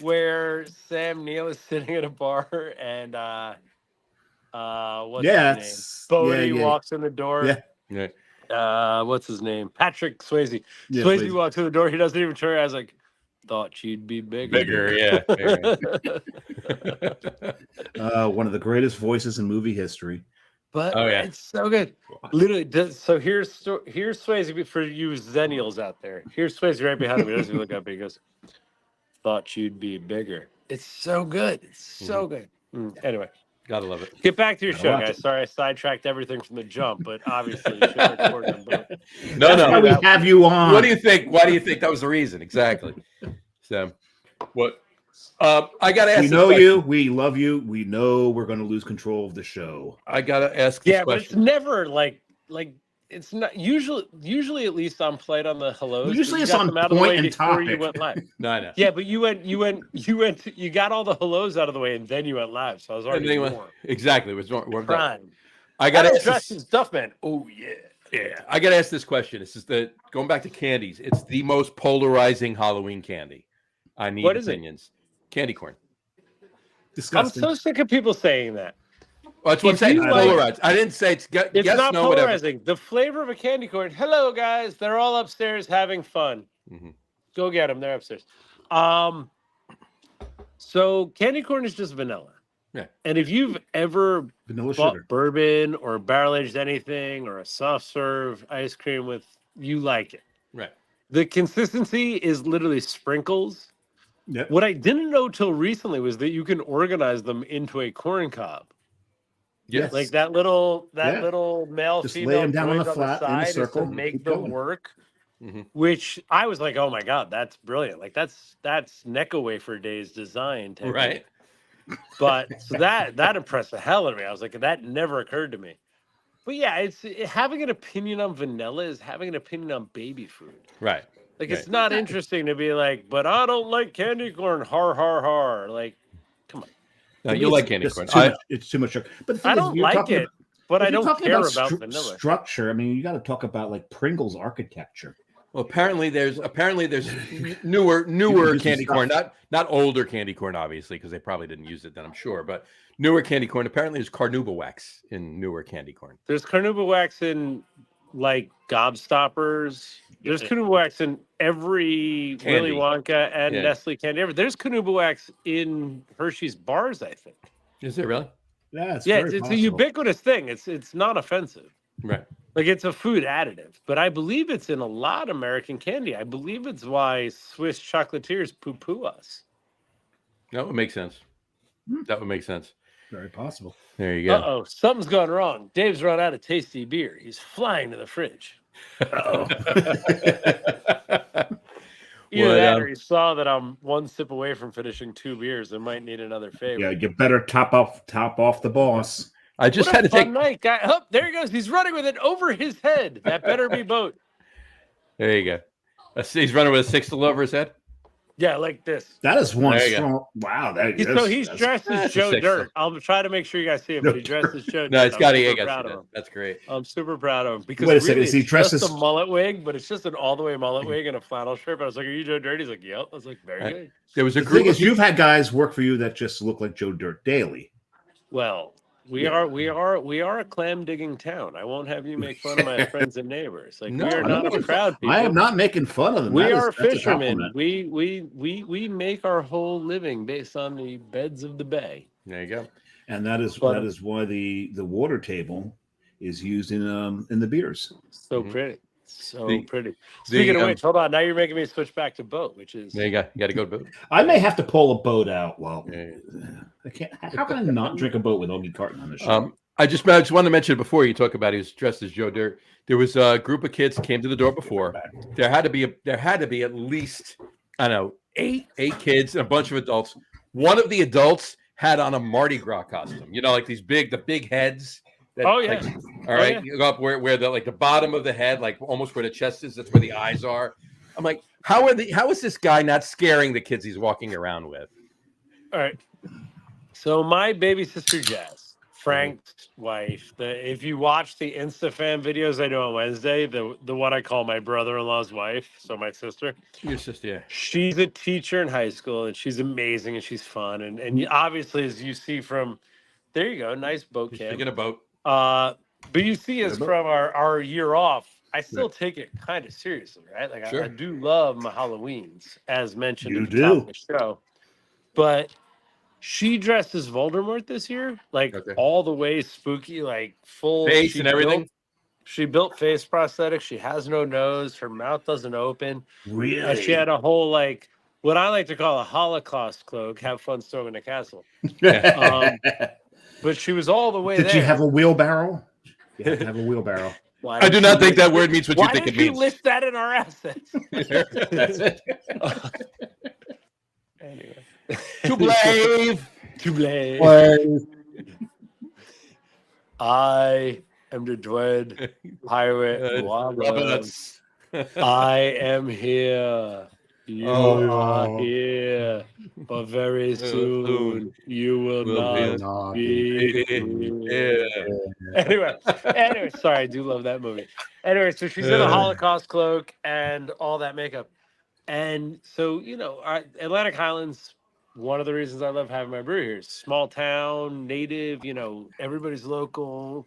where Sam Neill is sitting at a bar and what's Yeah, his name? Bodie yeah. walks in the door. Yeah. Yeah. What's his name? Patrick Swayze. Yeah, Swayze Swayze. walks in the door. He doesn't even turn. I was like, thought you'd be bigger. Bigger, yeah. One of the greatest voices in movie history. But Oh, yeah. it's so good. Literally, so here's Swayze for you Zennials out there. Here's Swayze right behind him. He doesn't look up. He goes, "Thought you'd be bigger." It's so good. It's so good. Anyway, Gotta love it. get back to your Gotta show, watch guys. it. Sorry, I sidetracked everything from the jump, but obviously you should record them both. No, That's why we have you on. What do you think? Why do you think that was the reason? Exactly. So, what? I gotta ask. We this know question. you. We love you. We know we're going to lose control of the show. I gotta ask this Yeah, but it's question. never like it's not usually at least on played on the hellos. but Usually you it's got on them out of the point way and before you topic. went live. No, I know. Yeah, but you got all the hellos out of the way and then you went live. So I was And already then you went- warm. exactly. We're done. Prime. I gotta ask dress this. as Duffman. Oh yeah. Yeah, I gotta ask this question. This is going back to candies. It's the most polarizing Halloween candy. I need What is it? opinions. Candy corn. I'm Disgusting. so sick of people saying that. Well, that's what I'm If saying. you It's like- polarized. I didn't say it's yes, It's not no, whatever. polarizing. The flavor of a candy corn. Hello, guys. They're all upstairs having fun. Mhm. Go get them. They're upstairs. So candy corn is just vanilla. Yeah. And if you've ever Vanilla bought sugar. bourbon or barrel aged anything or a soft serve ice cream with, you like it. Right. The consistency is literally sprinkles. Yep. What I didn't know till recently was that you can organize them into a corn cob. Yes. Like that little Yeah. male Just lay female 'em down on joint the flat in a side is circle to and make keep them going. work. Mhm. Which I was like, oh my god, that's brilliant! Like that's Necco Wafer Days design technique. Right. But so that impressed the hell out of me. I was like, that never occurred to me. But yeah, it's having an opinion on vanilla is having an opinion on baby food. Right. Like Right. it's not interesting to be like, but I don't like candy corn. Har har har. Like, come on. No, To me, you it's like candy just corn. too much- it's too much sugar. But the thing I is, don't you're like talking it, about- but if I you're don't talking care about about vanilla. structure. I mean, you got to talk about like Pringles architecture. Well, apparently there's newer use some candy corn, not older candy corn, obviously, because they probably didn't use it then, I'm sure, but newer candy corn. Apparently, there's carnauba wax in newer candy corn. There's carnauba wax in like gobstoppers. There's carnauba wax in every Willy Candy. Wonka and Yeah. Nestle candy ever. There's carnauba wax in Hershey's bars, I think. Is it really? Yeah, it's Yeah, very it's a possible. ubiquitous thing. It's not offensive. Right. Like it's a food additive, but I believe it's in a lot of American candy. I believe it's why Swiss chocolatiers poo-poo us. That would make sense. That would make sense. Very possible. There you go. Uh-oh, something's gone wrong. Dave's run out of tasty beer. He's flying to the fridge. Uh-oh. Either Well, that or he saw that I'm one sip away from finishing 2 beers and might need another favor. Yeah, you better top off the boss. I just What had a to take. fun night, guy. Oh, there he goes. He's running with it over his head. That better be boat. There you go. He's running with a 6 over his head. Yeah, like this. That is one There you go. strong. Wow, that He's dressed as that's a Joe six, Dirt. I'll try to make sure you guys see him, but he dressed as Joe Dirt. No, it's I'm got to. super Yeah, proud of him. that's great. I'm super proud of him because Wait a second, really, is he it's dressed just as- a mullet wig, but it's just an all the way mullet wig and a flannel shirt. But I was like, "Are you Joe Dirt?" He's like, "Yep." I was like, "Very Right. good." There was a The group thing of is, you've had guys work for you that just look like Joe Dirt daily. Well, we Yeah. are a clam digging town. I won't have you make fun of my friends and neighbors. Like No, we are I not know a it's- proud people. I am not making fun of them. We That is- are that's a fishermen. compliment. We make our whole living based on the beds of the bay. There you go. And that is But- why the water table is used in the beers. So Mhm. pretty. So The- pretty. Speaking of um, which, hold on. Now you're making me switch back to boat, which is There you go. You got to go to boat. I may have to pull a boat out. Well, Yeah. I can't. How can I not drink a boat with Augie Carton on the show? I just wanted to mention it before you talk about he was dressed as Joe Dirt. There was a group of kids came to the door before. There had to be at least I don't know eight kids and a bunch of adults. One of the adults had on a Mardi Gras costume. You know, like the big heads That, Oh, yeah. Like, all Oh, right. yeah. You go up where the like the bottom of the head, like almost where the chest is. That's where the eyes are. I'm like, how is this guy not scaring the kids he's walking around with? All right. So my baby sister Jess, Frank's wife, if you watch the InstaFam videos I do on Wednesday, the one I call my brother-in-law's wife, so my sister, Your sister, yeah. she's a teacher in high school and she's amazing and she's fun and obviously as you see from there you go, nice boat He's cam. picking a boat. But you see us Yeah, from our year off, I still take it kind of seriously, right? Like Sure. I do love my Halloweens, as mentioned You at the top of do. the show. But she dressed as Voldemort this year, like Okay. all the way spooky, like full Face and everything. She built face prosthetics. She has no nose. Her mouth doesn't open. And Really? she had a whole like what I like to call a Holocaust cloak. Have fun storming the castle. But she was all the way Did there. she have a wheelbarrow? You have to have a wheelbarrow. Why I did do she not think list- that word means what Why you think did it you means. list that in our assets? That's it. Anyway. To blame. To blame. I am the dread pirate Roberts. I am here. You are here. But very soon you will not be here. Anyway, sorry, I do love that movie. Anyway, so she's in a Holocaust cloak and all that makeup. And so, Atlantic Highlands, one of the reasons I love having my brewery here is small town, native, everybody's local,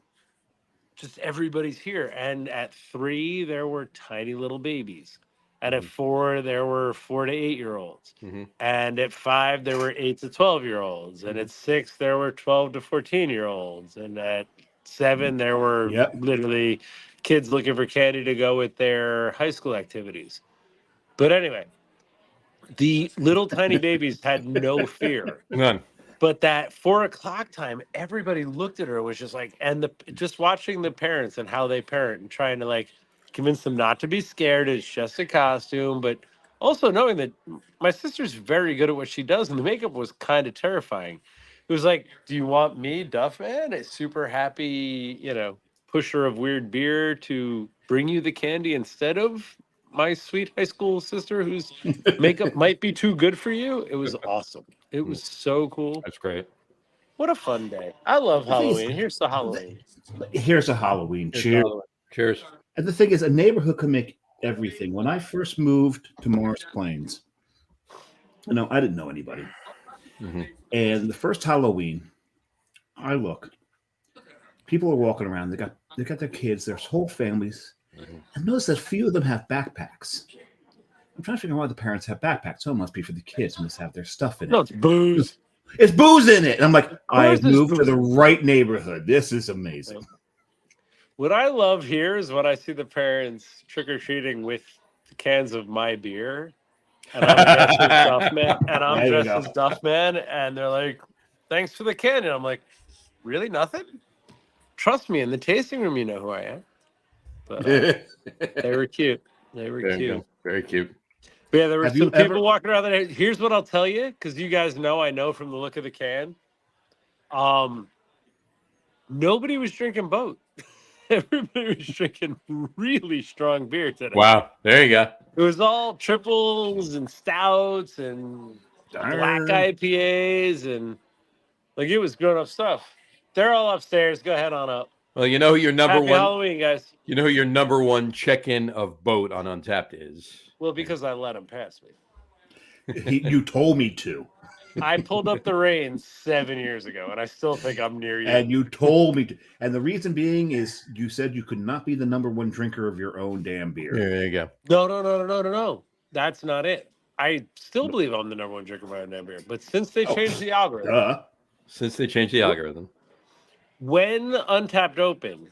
just everybody's here. And at 3, there were tiny little babies. And at 4, there were 4 to 8-year-olds. And at 5, there were 8 to 12-year-olds. And at 6, there were 12 to 14-year-olds. And at 7, there were literally kids looking for candy to go with their high school activities. But anyway, the little tiny babies had no fear. None. But that 4 o'clock time, everybody looked at her and was just like, and just watching the parents and how they parent and trying to like convince them not to be scared. It's just a costume, but also knowing that my sister's very good at what she does, and the makeup was kind of terrifying. It was like, do you want me, Duffman, a super happy, pusher of weird beer, to bring you the candy instead of my sweet high school sister whose makeup might be too good for you? It was awesome. It was so cool. That's great. What a fun day. I love The thing is- Halloween. Here's the Halloween. Here's a Halloween. Cheers. Cheers. And the thing is, a neighborhood can make everything. When I first moved to Morris Plains, I didn't know anybody. And the first Halloween, I look, people are walking around. They got their kids, their whole families. And notice that a few of them have backpacks. I'm trying to figure out why the parents have backpacks. So it must be for the kids, must have their stuff in it. No, it's booze. It's booze in it. And I'm like, I've is moved to booze? the right neighborhood. This is amazing. What I love here is when I see the parents trick-or-treating with cans of my beer. And I'm dressed as Duffman. And I'm There you dressed go. as Duffman. And they're like, thanks for the candy. And I'm like, really? Nothing? Trust me, in the tasting room, you know who I am. But they were cute. They were Very cute. good. Very cute. But yeah, there were Have some you people ever- walking around there. Here's what I'll tell you, because you guys know I know from the look of the can. Nobody was drinking boat. Everybody was drinking really strong beer today. Wow. There you go. It was all triples and stouts and black IPAs and like it was grown up stuff. They're all upstairs. Go ahead on up. Well, you know who your number Happy one. Halloween, guys. You know who your number one check-in of boat on Untapped is. Well, because I let him pass me. You told me to. I pulled up the reins 7 years ago, and I still think I'm near you. And you told me to. And the reason being is you said you could not be the number one drinker of your own damn beer. There you go. No. That's not it. I still believe I'm the number one drinker by a damn beer. But since they changed the algorithm, Duh. Since they changed the algorithm. when Untapped opened,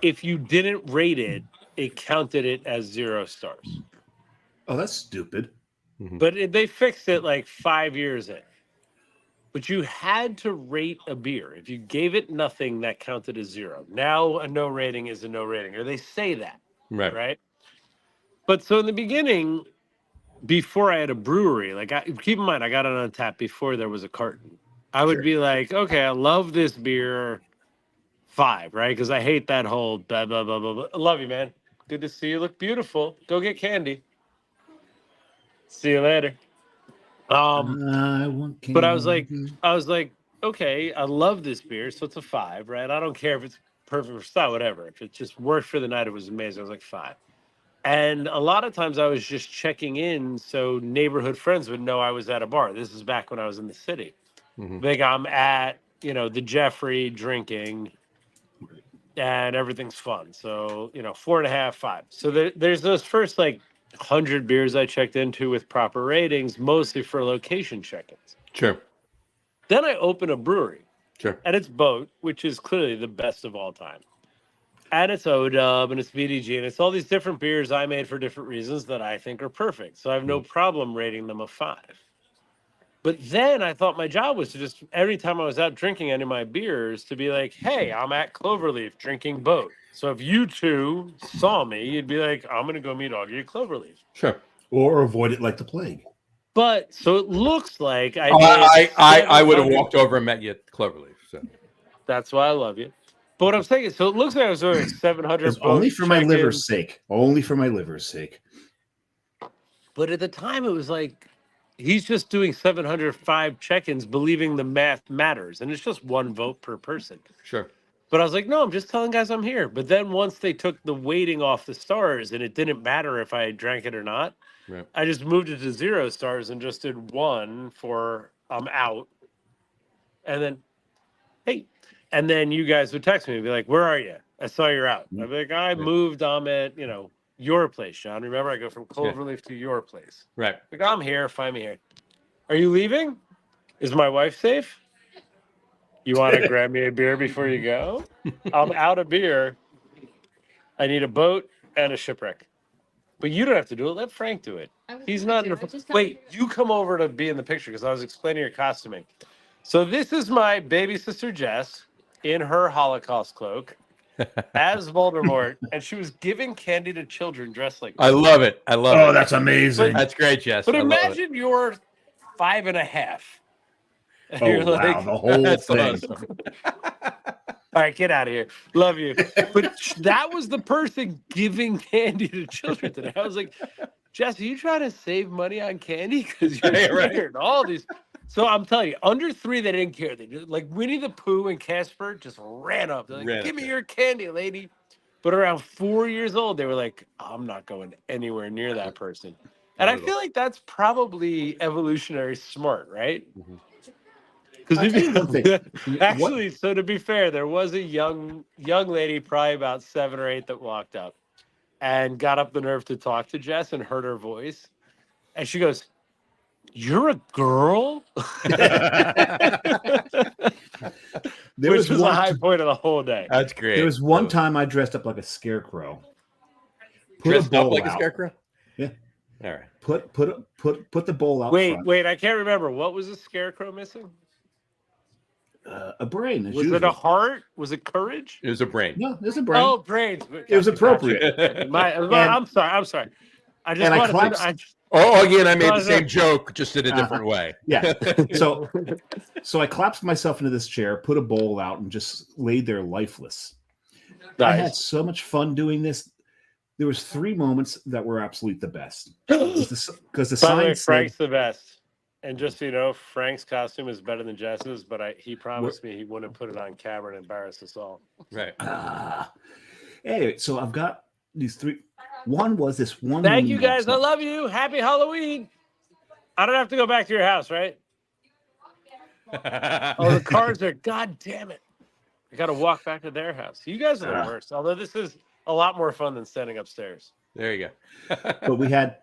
if you didn't rate it, it counted it as 0 stars. Oh, that's stupid. But they fixed it like 5 years in. But you had to rate a beer. If you gave it nothing, that counted as 0. Now a no rating is a no rating, or they say that, right? But so in the beginning, before I had a brewery, keep in mind, I got it on tap before there was a carton. I would be like, okay, I love this beer. 5, right? Because I hate that whole blah, blah, blah, blah, blah. I love you, man. Good to see you. Look beautiful. Go get candy. See you later. I want But I was candy. like, okay, I love this beer, so it's a 5, right? I don't care if it's perfect or style, whatever. If it just worked for the night, it was amazing. I was like 5. And a lot of times I was just checking in so neighborhood friends would know I was at a bar. This is back when I was in the city. Like I'm at, the Jeffrey drinking and everything's fun. So, 4.5, 5. So there's those first like 100 beers I checked into with proper ratings, mostly for location check-ins. Sure. Then I open a brewery. Sure. And it's Boat, which is clearly the best of all time. And it's ODub and it's BDG and it's all these different beers I made for different reasons that I think are perfect. So I have no problem rating them a 5. But then I thought my job was to just, every time I was out drinking any of my beers, to be like, hey, I'm at Cloverleaf drinking Boat. So if you two saw me, you'd be like, I'm going to go meet Augie at Cloverleaf. Sure. Or avoid it like the plague. But so it looks like I would have 700 walked over and met you at Cloverleaf. So That's why I love you. But what I'm saying is, so it looks like I was doing 700. It's only for my check-ins. liver's sake. Only for my liver's sake. But at the time, it was like he's just doing 705 check-ins, believing the math matters, and it's just 1 vote per person. sure. But I was like, no, I'm just telling guys I'm here. But then once they took the weighting off the stars, and it didn't matter if I drank it or not, Right. I just moved it to 0 stars and just did 1 for I'm out, and then hey. And then you guys would text me and be like, where are you? I saw you're out. I'd be like, I moved. I'm at, your place, John. Remember, I go from Cloverleaf to your place. Right. Like, I'm here. Find me here. Are you leaving? Is my wife safe? You want to grab me a beer before you go? I'm out of beer. I need a boat and a shipwreck. But you don't have to do it. Let Frank do it. He's not in the... Wait, you come over to be in the picture because I was explaining your costuming. So this is my baby sister, Jess, in her Holocaust cloak as Voldemort, and she was giving candy to children dressed like I love it. I love it. Oh, that's amazing. That's great, Jess. But I love it. imagine you're 5.5. Oh, You're wow. like, The whole That's thing. awesome. all right, get out of here. Love you. But that was the person giving candy to children today. I was like, Jess, are you trying to save money on candy? Because you're Yeah, right. weird. All these. So I'm telling you, under 3, they didn't care. They just, like Winnie the Pooh and Casper just ran up. They're like, Ran give up me there. your candy, lady. But around 4 years old, they were like, I'm not going anywhere near that person. And I Not at feel like that's probably evolutionary smart, right? Mhm. Because I'll tell you one thing. actually, so to be fair, there was a young lady, probably about 7 or 8, that walked up and got up the nerve to talk to Jess and heard her voice. And she goes, you're a girl? There Which was the one- high point of the whole day. That's great. There was one Love it. time I dressed up like a scarecrow. Put a Dressed up bowl like a out. scarecrow? Yeah. All right. Put the bowl out. Wait, front. I can't remember. What was the scarecrow missing? A brain. As Was usual. it a heart? Was it courage? It was a brain. No, there's a brain. Oh, brains. It was appropriate. I'm sorry. I just and I wanted clapped- to. Oh, again, I made the No, same no. joke, just in a different way. Yeah. So I collapsed myself into this chair, put a bowl out, and just laid there lifeless. I had so much fun doing this. There was 3 moments that were absolutely the best. Because the By the way, sign said, Frank's the best. And just so you know, Frank's costume is better than Jess's, but he promised me he wouldn't put it on camera and embarrass us all. Right. Anyway, so I've got these 3. One was this one. Thank woman you guys. I walks up. love you. Happy Halloween. I don't have to go back to your house, right? Oh, the cars are, God damn it. I got to walk back to their house. You guys are the worst. Although this is a lot more fun than standing upstairs. There you go. But we had,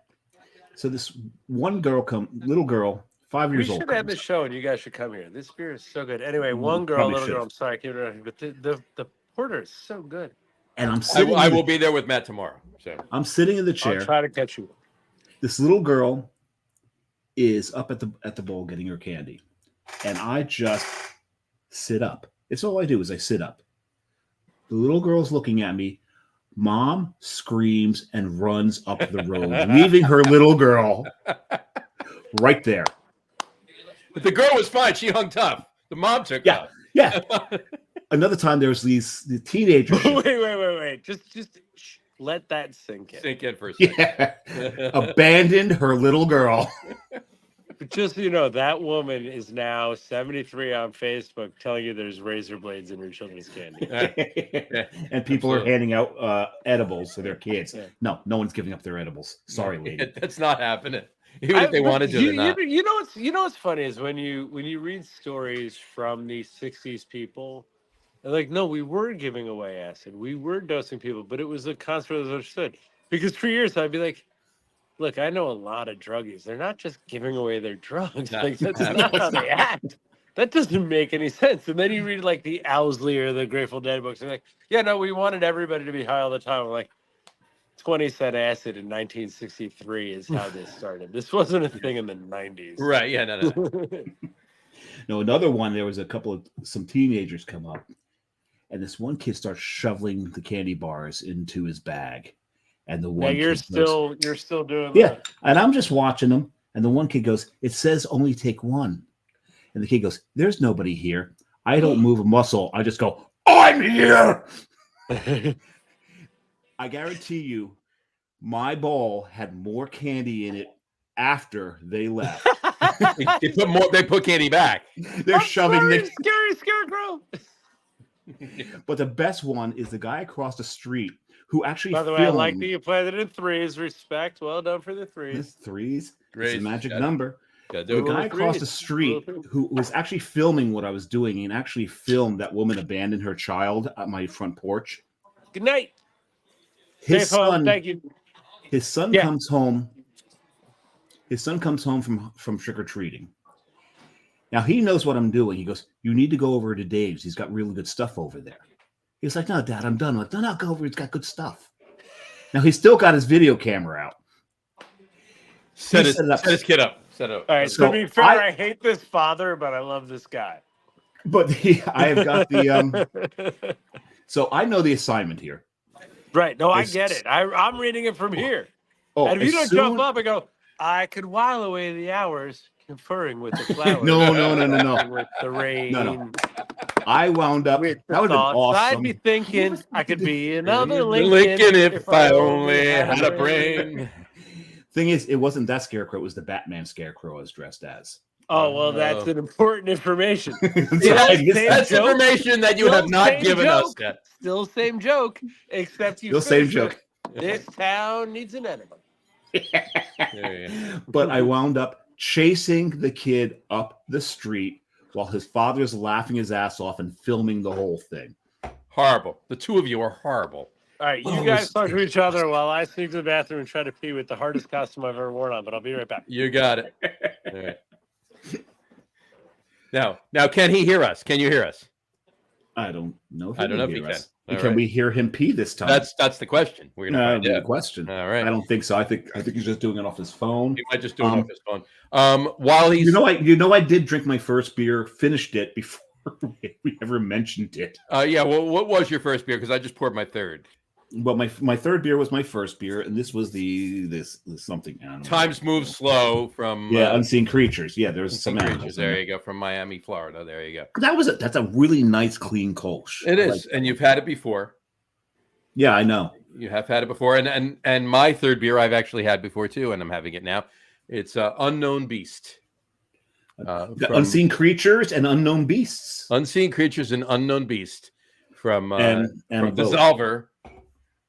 so this one girl little girl, 5 We years old. should have comes. this show and you guys should come here. This beer is so good. Anyway, one girl, Probably little girl, should. I'm sorry, I can't remember, but the porter is so good. And I'm sitting. I in the- will be there with Matt tomorrow. So I'm sitting in the I'll chair. try to catch you. This little girl is up at the bowl getting her candy, and I just sit up. It's all I do is I sit up. The little girl's looking at me. Mom screams and runs up the road, leaving her little girl right there. but the girl was fine. She hung tough. The mom took Yeah. off. Yeah. another time there was the teenagers. wait. Just let that sink in. Sink in for a second. Yeah, abandoned her little girl. But just so you know, that woman is now 73 on Facebook telling you there's razor blades in her children's candy. And people are Absolutely. handing out edibles to their kids. Yeah. No one's giving up their edibles. Sorry, lady. That's not happening. Even if they wanted to, they're not. You know what's funny is when you read stories from these 60s people, they're like, no, we were giving away acid. We were dosing people, but it was a concept that was understood. Because for years I'd be like, look, I know a lot of druggies. They're not just giving away their drugs. No. Like, that's not how they act. That doesn't make any sense. And then you read like the Owsley or the Grateful Dead books. And they're like, yeah, no, we wanted everybody to be high all the time. We're like, 20-cent acid in 1963 is how this started. This wasn't a thing in the 90s. Right? Yeah. No. No, another one. There was some teenagers come up, and this one kid starts shoveling the candy bars into his bag, and the Yeah, one you're kid goes, still doing yeah, that. and I'm just watching them, and the one kid goes, "It says only take one," and the kid goes, "There's nobody here. I don't move a muscle. I just go, I'm here." I guarantee you, my ball had more candy in it after they left. They put candy back. They're I'm shoving sorry, the. scary scarecrow. But the best one is the guy across the street who actually By the way, I like that you played it in threes. Respect. Well done for the threes. threes. Great. It's a magic Yeah. number. Yeah, The guy across the threes. street who was actually filming what I was doing and actually filmed that woman abandon her child at my front porch. Good night. His Safe home. son, Thank you. his son Yeah. comes home. His son comes home from trick or treating. Now he knows what I'm doing. He goes, "You need to go over to Dave's. He's got really good stuff over there." He's like, "No, Dad, I'm done." I'm like, "No, go over. He's got good stuff." Now he's still got his video camera out. Set He his, set it up. set his kid up. Set it up. All right. So to be fair, I- I hate this father, but I love this guy. But I have got the so I know the assignment here. Right. No, I It's- get it. I'm reading it from here. Oh, And if you as don't jump soon- up and go, I could while away the hours conferring with the flowers. No. With the rain. No. I wound up. With the That would have been thoughts. awesome. I'd be thinking I could be another Lincoln, Lincoln, if I only had a brain. Thing is, it wasn't that scarecrow. It was the Batman scarecrow I was dressed as. Oh, well, that's an important information. So Yeah, I missed same that. That's joke. information that you Still have not same given us joke. yet. Still same joke, except you Still same finished joke. it. This town needs an enema. There you go. But I wound up chasing the kid up the street while his father is laughing his ass off and filming the whole thing. Horrible. The two of you are horrible. All right, you Oh, guys it's- talk to each other while I sneak to the bathroom and try to pee with the hardest costume I've ever worn on, but I'll be right back. You got it. All right. Now, can he hear us? Can you hear us? I don't know. I don't know if he hear can. us. All Can right. we hear him pee this time? That's the question. We're gonna find the out. question. All right. I don't think so. I think he's just doing it off his phone. He might just do it off his phone. While he's I did drink my first beer, finished it before we ever mentioned it. yeah. Well, what was your first beer? Because I just poured my third. Well, my third beer was my first beer, and this was this something. I don't know. Times move slow from Unseen Creatures. Yeah, there's some Creatures. animals in There there. you go, from Miami, Florida. There you go. That's a really nice clean Kolsch. It I is, like that. and you've had it before. Yeah, I know. You have had it before, and my third beer I've actually had before too, and I'm having it now. It's Unknown Beast. The From Unseen Creatures and Unknown Beasts. Unseen Creatures and Unknown Beast from And from both. Dissolver.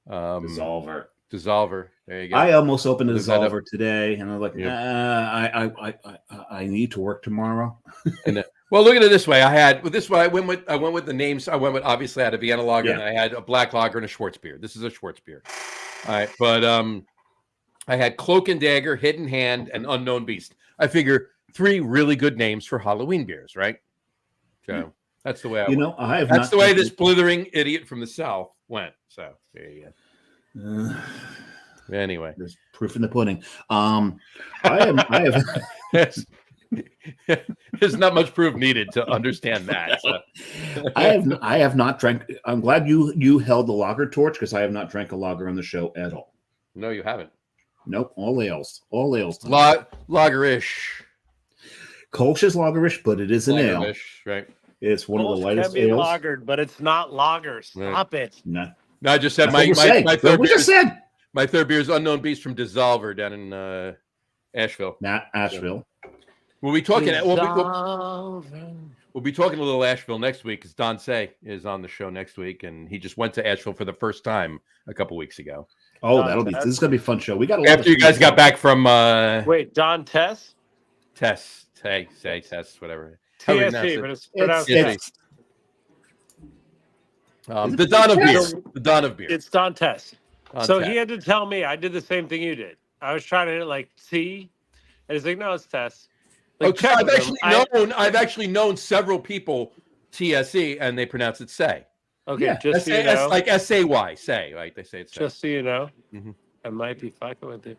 Dissolver. Dissolver. There you go. I almost opened a Is that Dissolver today, and I'm like, I need to work tomorrow. Well, look at it this way. I went with the names. I went with, obviously I had a Vienna lager and I had a black lager and a Schwartz beer. This is a Schwartz beer. All right, but I had Cloak and Dagger, Hidden Hand, and Unknown Beast. I figure 3 really good names for Halloween beers, right? So that's the way I have. that's the way this blithering idiot from the South went. So there you go. Anyway, There's proof in the pudding. I have. There's not much proof needed to understand that. So. I have not drank. I'm glad you held the lager torch because I have not drank a lager on the show at all. No, you haven't. Nope, all ales. Lagerish. Kolsch is lagerish, but it is an ale. Lagerish, right? It's one of Both the can lightest be ales. lagered, but it's not lager. Stop it. No, No, I just said that's what my That's what third we beer. just said. My third beer is Unknown Beast from Dissolver down in Asheville. Not Asheville. We'll be talking. Dissolver. We'll be talking a little Asheville next week because Don Say is on the show next week, and he just went to Asheville for the first time a couple weeks ago. Oh, Don this Tess. is gonna be a fun show. We got a lot After you guys got back from Wait, Don Tess? Tess, whatever. How do you pronounce TSC, it? but it's pronounced It's The Don of beer. Tess? The Don of beer. It's Don Tess. Don So Tess. he had to tell me. I did the same thing you did. I was trying to hit like T, and he's like, "No, it's Tess." Like, Okay, I've actually known several people TSE and they pronounce it say. Okay, Yeah, just so you know, Like SAY, say, right? They say it's say. just so you know, Mhm. I might be fucking with you.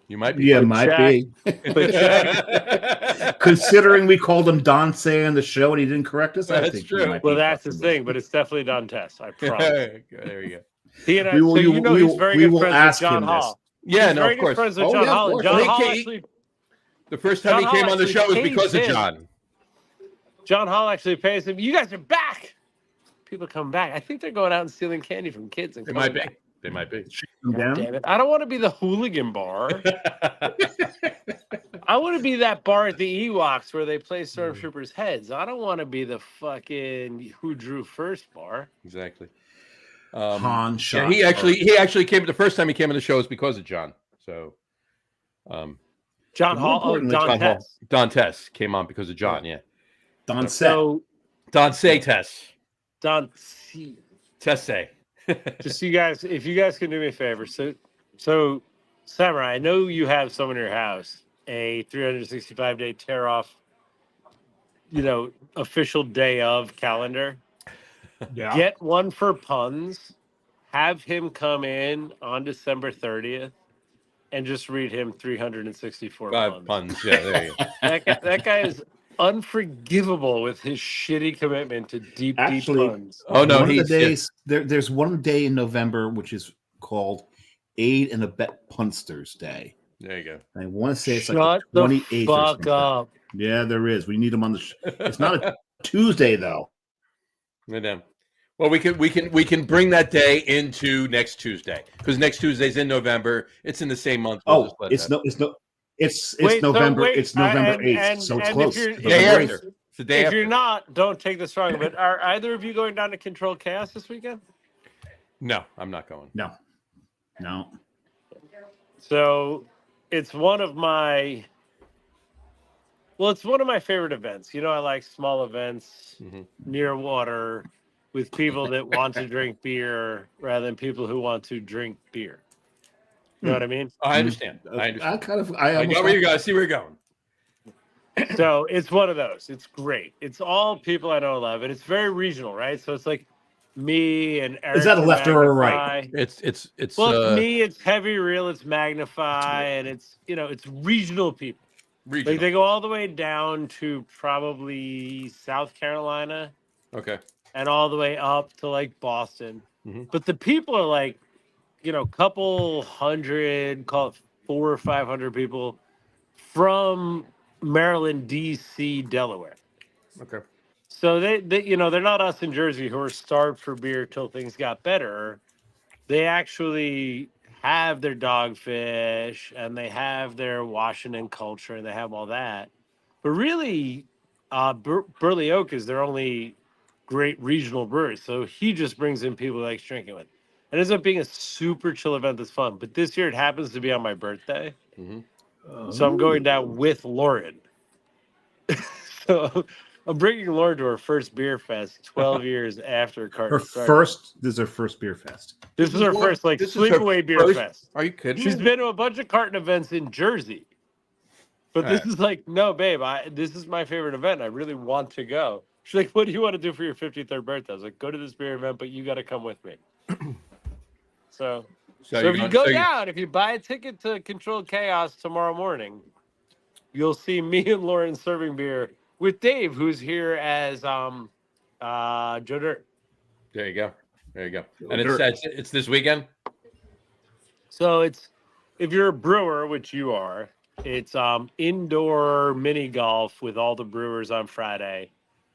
You might be. Yeah, But might Jack- be. But Jack, Considering we called him Don Say on the show and he didn't correct us, I That's think true. he might well, be that's the fucking thing, but it's definitely Don Tess. I promise. There you go. He and I, We will- so we you will- know we he's will- very we good will friends ask with John him this. Hall. Yeah, He's no, very of good course. friends with Oh, John yeah, of Hall. And course. John Well, Hall he- actually, The first time John he Hall came on the actually show was pays because of him. John. John Hall actually pays him. You guys are back. People come back. I think they're going out and stealing candy from kids. And They coming might be. back. They might be. Him God down. damn it! I don't want to be the hooligan bar. I want to be that bar at the Ewoks where they play stormtroopers' heads. I don't want to be the fucking who drew first bar. Exactly. Han Yeah, shot. he actually came. The first time he came on the show was because of John. So, John But more Hall, importantly, Don John Hall. Tess. Don Tess came on because of John. Yeah. Don Say. So Don Say Tess. Don, Tess Say. just you guys, if you guys can do me a favor, so Samurai, I know you have someone in your house, a 365-day tear off, official day of calendar. Yeah. Get one for puns. Have him come in on December 30th and just read him 364 5 puns. puns. Yeah, there you go. That guy is unforgivable with his shitty commitment to deep Actually, puns. Oh no, one of the he's days there's one day in November which is called Aid and Abet Punsters Day. there you go. I want to say it's Shut like the the 28th. or fuck something. up. Yeah, there is. We need him on the. It's not a Tuesday though. Madam. Well, we can bring that day into next Tuesday because next Tuesday's in November. It's in the same month. We'll just let that- It's Wait, so November. wait, It's November and- 8th, and- so it's and close. if you're- It's day November after. 8th. It's the day If after. you're not, don't take this wrong, but are either of you going down to Control Chaos this weekend? No, I'm not going. No. So it's one of my favorite events. I like small events Mhm. near water with people that want to drink beer rather than people who want to drink beer. You know what I mean? I understand. I understand. I I almost got where you guys see where you're going. So it's one of those. It's great. It's all people I know and love, and it's very regional, right? So it's like me and Eric. Is that a from left or a right? Magnify. It's Well, it's me. It's Heavy Reel. It's Magnify, and it's it's regional people. regional. Like they go all the way down to probably South Carolina Okay. and all the way up to like Boston. Mhm. But the people are like, couple hundred, call it 400 or 500 people from Maryland, DC, Delaware. Okay. So they they're not us in Jersey who are starved for beer till things got better. They actually have their dogfish and they have their Washington culture and they have all that. But really, Burley Oak is their only great regional brewery. So he just brings in people he likes drinking with. It ends up being a super chill event that's fun. But this year it happens to be on my birthday. Mhm. So I'm going down with Lauren. So I'm bringing Lauren to her first beer fest 12 years after Carton started. This is her first beer fest. This is her What? first This is her sleepaway beer first- fest. Are you kidding? She's me? been to a bunch of Carton events in Jersey. But this is like, no, babe, this is my favorite event. I really want to go. She's like, what do you want to do for your 53rd birthday? I was like, go to this beer event, but you got to come with me. So you're if you going- go so you- down, if you buy a ticket to Controlled Chaos tomorrow morning, you'll see me and Lauren serving beer with Dave, who's here as Joe Dirt. There you go. There you go. Yo, And dirt. it's this weekend. So it's, if you're a brewer, which you are, it's indoor mini golf with all the brewers on Friday.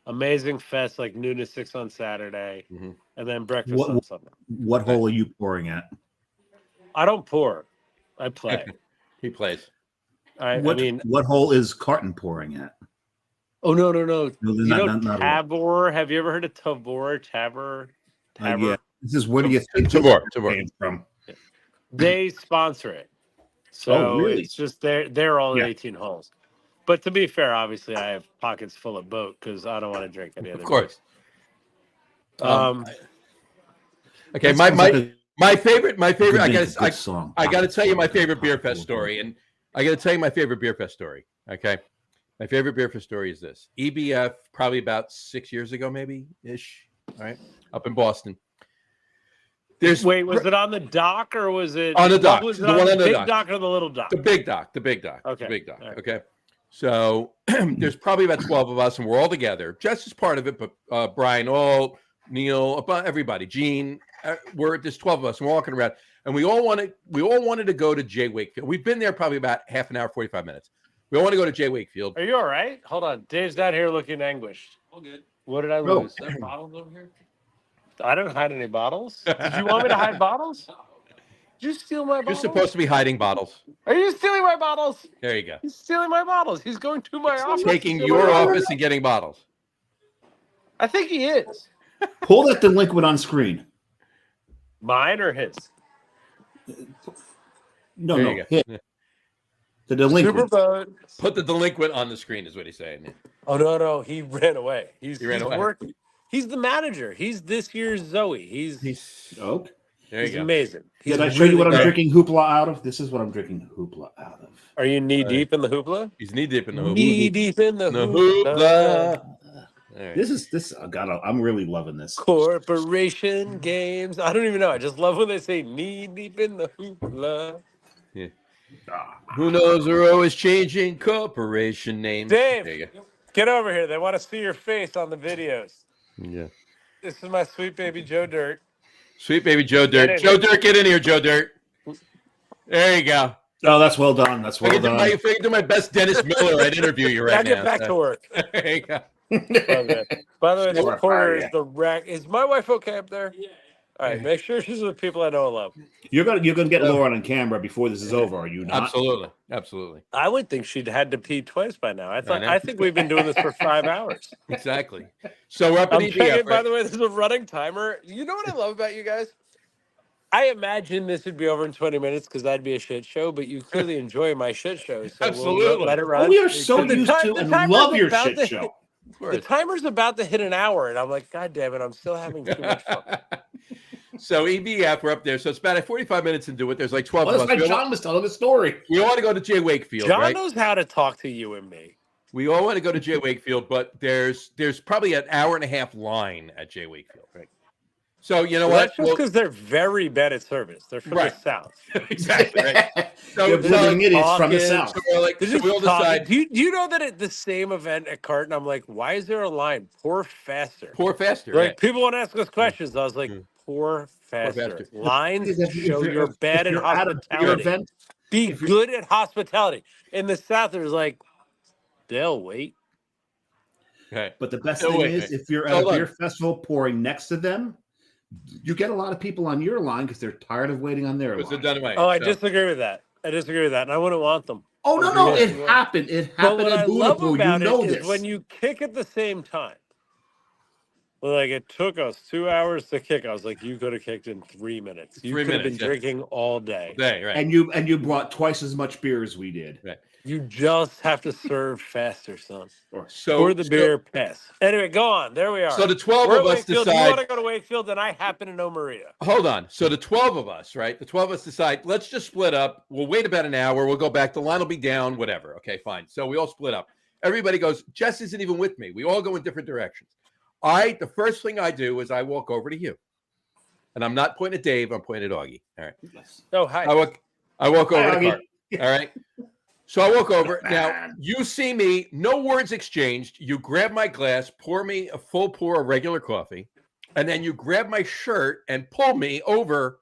Amazing fest, like noon to 6 on Saturday, Mhm. and then breakfast on Sunday. What hole are you pouring at? I don't pour. I play. He plays. I What mean, what hole is Carton pouring at? oh no. No, You not- know not at Tabor? Have you ever heard of Tabor? Tabor? Yeah. This is where do you think Tabor. came from? They sponsor it. So Oh, really? it's just they're all Yeah. 18 holes. But to be fair, obviously I have pockets full of boat because I don't want to drink any other Of course. beer. Okay, That sounds like a my favorite. good I name guess for a good song. I got to tell you my favorite beer fest story, and I got to tell you my favorite beer fest story. Okay, my favorite beer fest story is this: EBF, probably about 6 years ago, maybe ish. All right, up in Boston. Wait, was it on the dock or was it On the dock? Was it The on one the on the big dock. dock or the little dock? The big dock. Okay. The big dock. All right. Okay. So there's probably about 12 of us, and we're all together. Jess is part of it, but Brian, Neil, about everybody, Gene, there's 12 of us, and we're walking around, and we all wanted to go to Jay Wakefield. We've been there probably about half an hour, 45 minutes. We all want to go to Jay Wakefield. Are you all right? Hold on. Dave's down here looking anguished. All good. What did I Oh. lose? Is there bottles over here? I don't hide any bottles. Did you want me to hide bottles? Did you steal my You're bottles? supposed to be hiding bottles. Are you stealing my bottles? There you go. He's stealing my bottles. He's going to my office. Taking to steal your my bottles. office and getting bottles. I think he is. Pull that delinquent on screen. Mine or his? No, There no, you go. hit the delinquent. Superboat. Put the delinquent on the screen is what he's saying. Oh no, he ran away. He ran away. Working. He's the manager. He's this year's Zoe. He's Oh, There you he's go. amazing. He's did I show you what I'm good. drinking hoopla out of? This is what I'm drinking hoopla out of. Are you knee deep in the hoopla? He's knee deep in the hoop. Knee deep in the The hoopla. hoopla. All right. This. I'm really loving this. Corporation games. I don't even know. I just love when they say knee deep in the hoopla. Who knows? We're always changing corporation names. Dave. There you go. Get over here. They want to see your face on the videos. Yeah. This is my sweet baby Joe Dirt. Sweet baby Joe Get Dirt. in Joe here. Dirt, get in here, Joe Dirt. There you go. Oh, that's well done. That's I well can, done. if I can do my best Dennis Miller, I'd interview you Now right get now. back to work. There you go. By the way, this Sure, corner yeah. is the rack. Is my wife okay up there? Yeah. All right, make sure she's with people I know and love. You're gonna get Lauren on camera before this is over, are you not? Absolutely. I would think she'd had to pee twice by now. know. I think we've been doing this for 5 hours. Exactly. So we're up I'm in checking, EBF. by Right? the way, this is a running timer. You know what I love about you guys? I imagine this would be over in 20 minutes because that'd be a shit show, but you clearly enjoy my shit show. So Absolutely. we'll let it run. Oh, we are so But the used ti- to the and timer's love your about shit to show. The timer's about to hit an hour, and I'm like, God damn it, I'm still having too much fun. So EBF, we're up there. So it's about 45 minutes into it. There's like 12 Well, of that's us. why John was telling the story. We all want to go to Jay Wakefield, John right? knows how to talk to you and me. We all want to go to Jay Wakefield, but there's probably an hour and a half line at Jay Wakefield, right? So you know Well, what? that's just because they're very bad at service. They're from Right. the South. Exactly. Right. So, They're bleeding idiots from the talking. south. so we're like, They're so just we all talking. decide Do you know that at the same event at Carton, I'm like, why is there a line? Pour faster. pour faster. Like Right? people want to ask us questions. I was like, pour faster. faster. Lines If show you're bad at you're at a beer hospitality. event, Be good at hospitality. In the South, there's like, they'll wait. Okay. but the best So thing wait, is wait. if you're at Hold a on. beer festival pouring next to them, you get a lot of people on your line because they're tired of waiting on their Was it line. done away? Oh, I So- disagree with that. And I wouldn't want them. Oh no, Yeah. it happened. It But happened what I at love Boonaboo. about You know it this. is when you kick at the same time. Well, like it took us 2 hours to kick. I was like, you could have kicked in 3 minutes. You 3 could have been minutes, yeah. drinking all day. Day, right. and you brought twice as much beer as we did. Right. You just have to serve faster, son. So Pour the beer, pass. Anyway, go on. There we are. So the 12 We're of at us Wakefield. You decide. want to go to Wakefield, and I happen to know Maria. Hold on. So the 12 of us, right? The 12 of us decide, let's just split up. We'll wait about an hour. We'll go back. The line will be down, whatever. Okay, fine. So we all split up. Everybody goes, Jess isn't even with me. We all go in different directions. The first thing I do is I walk over to you. And I'm not pointing at Dave. I'm pointing at Augie. All right. Oh, hi. I walk over Hi, to Augie. Carton. All right. So I walk over. Now, you see me, no words exchanged. You grab my glass, pour me a full pour of regular coffee, and then you grab my shirt and pull me over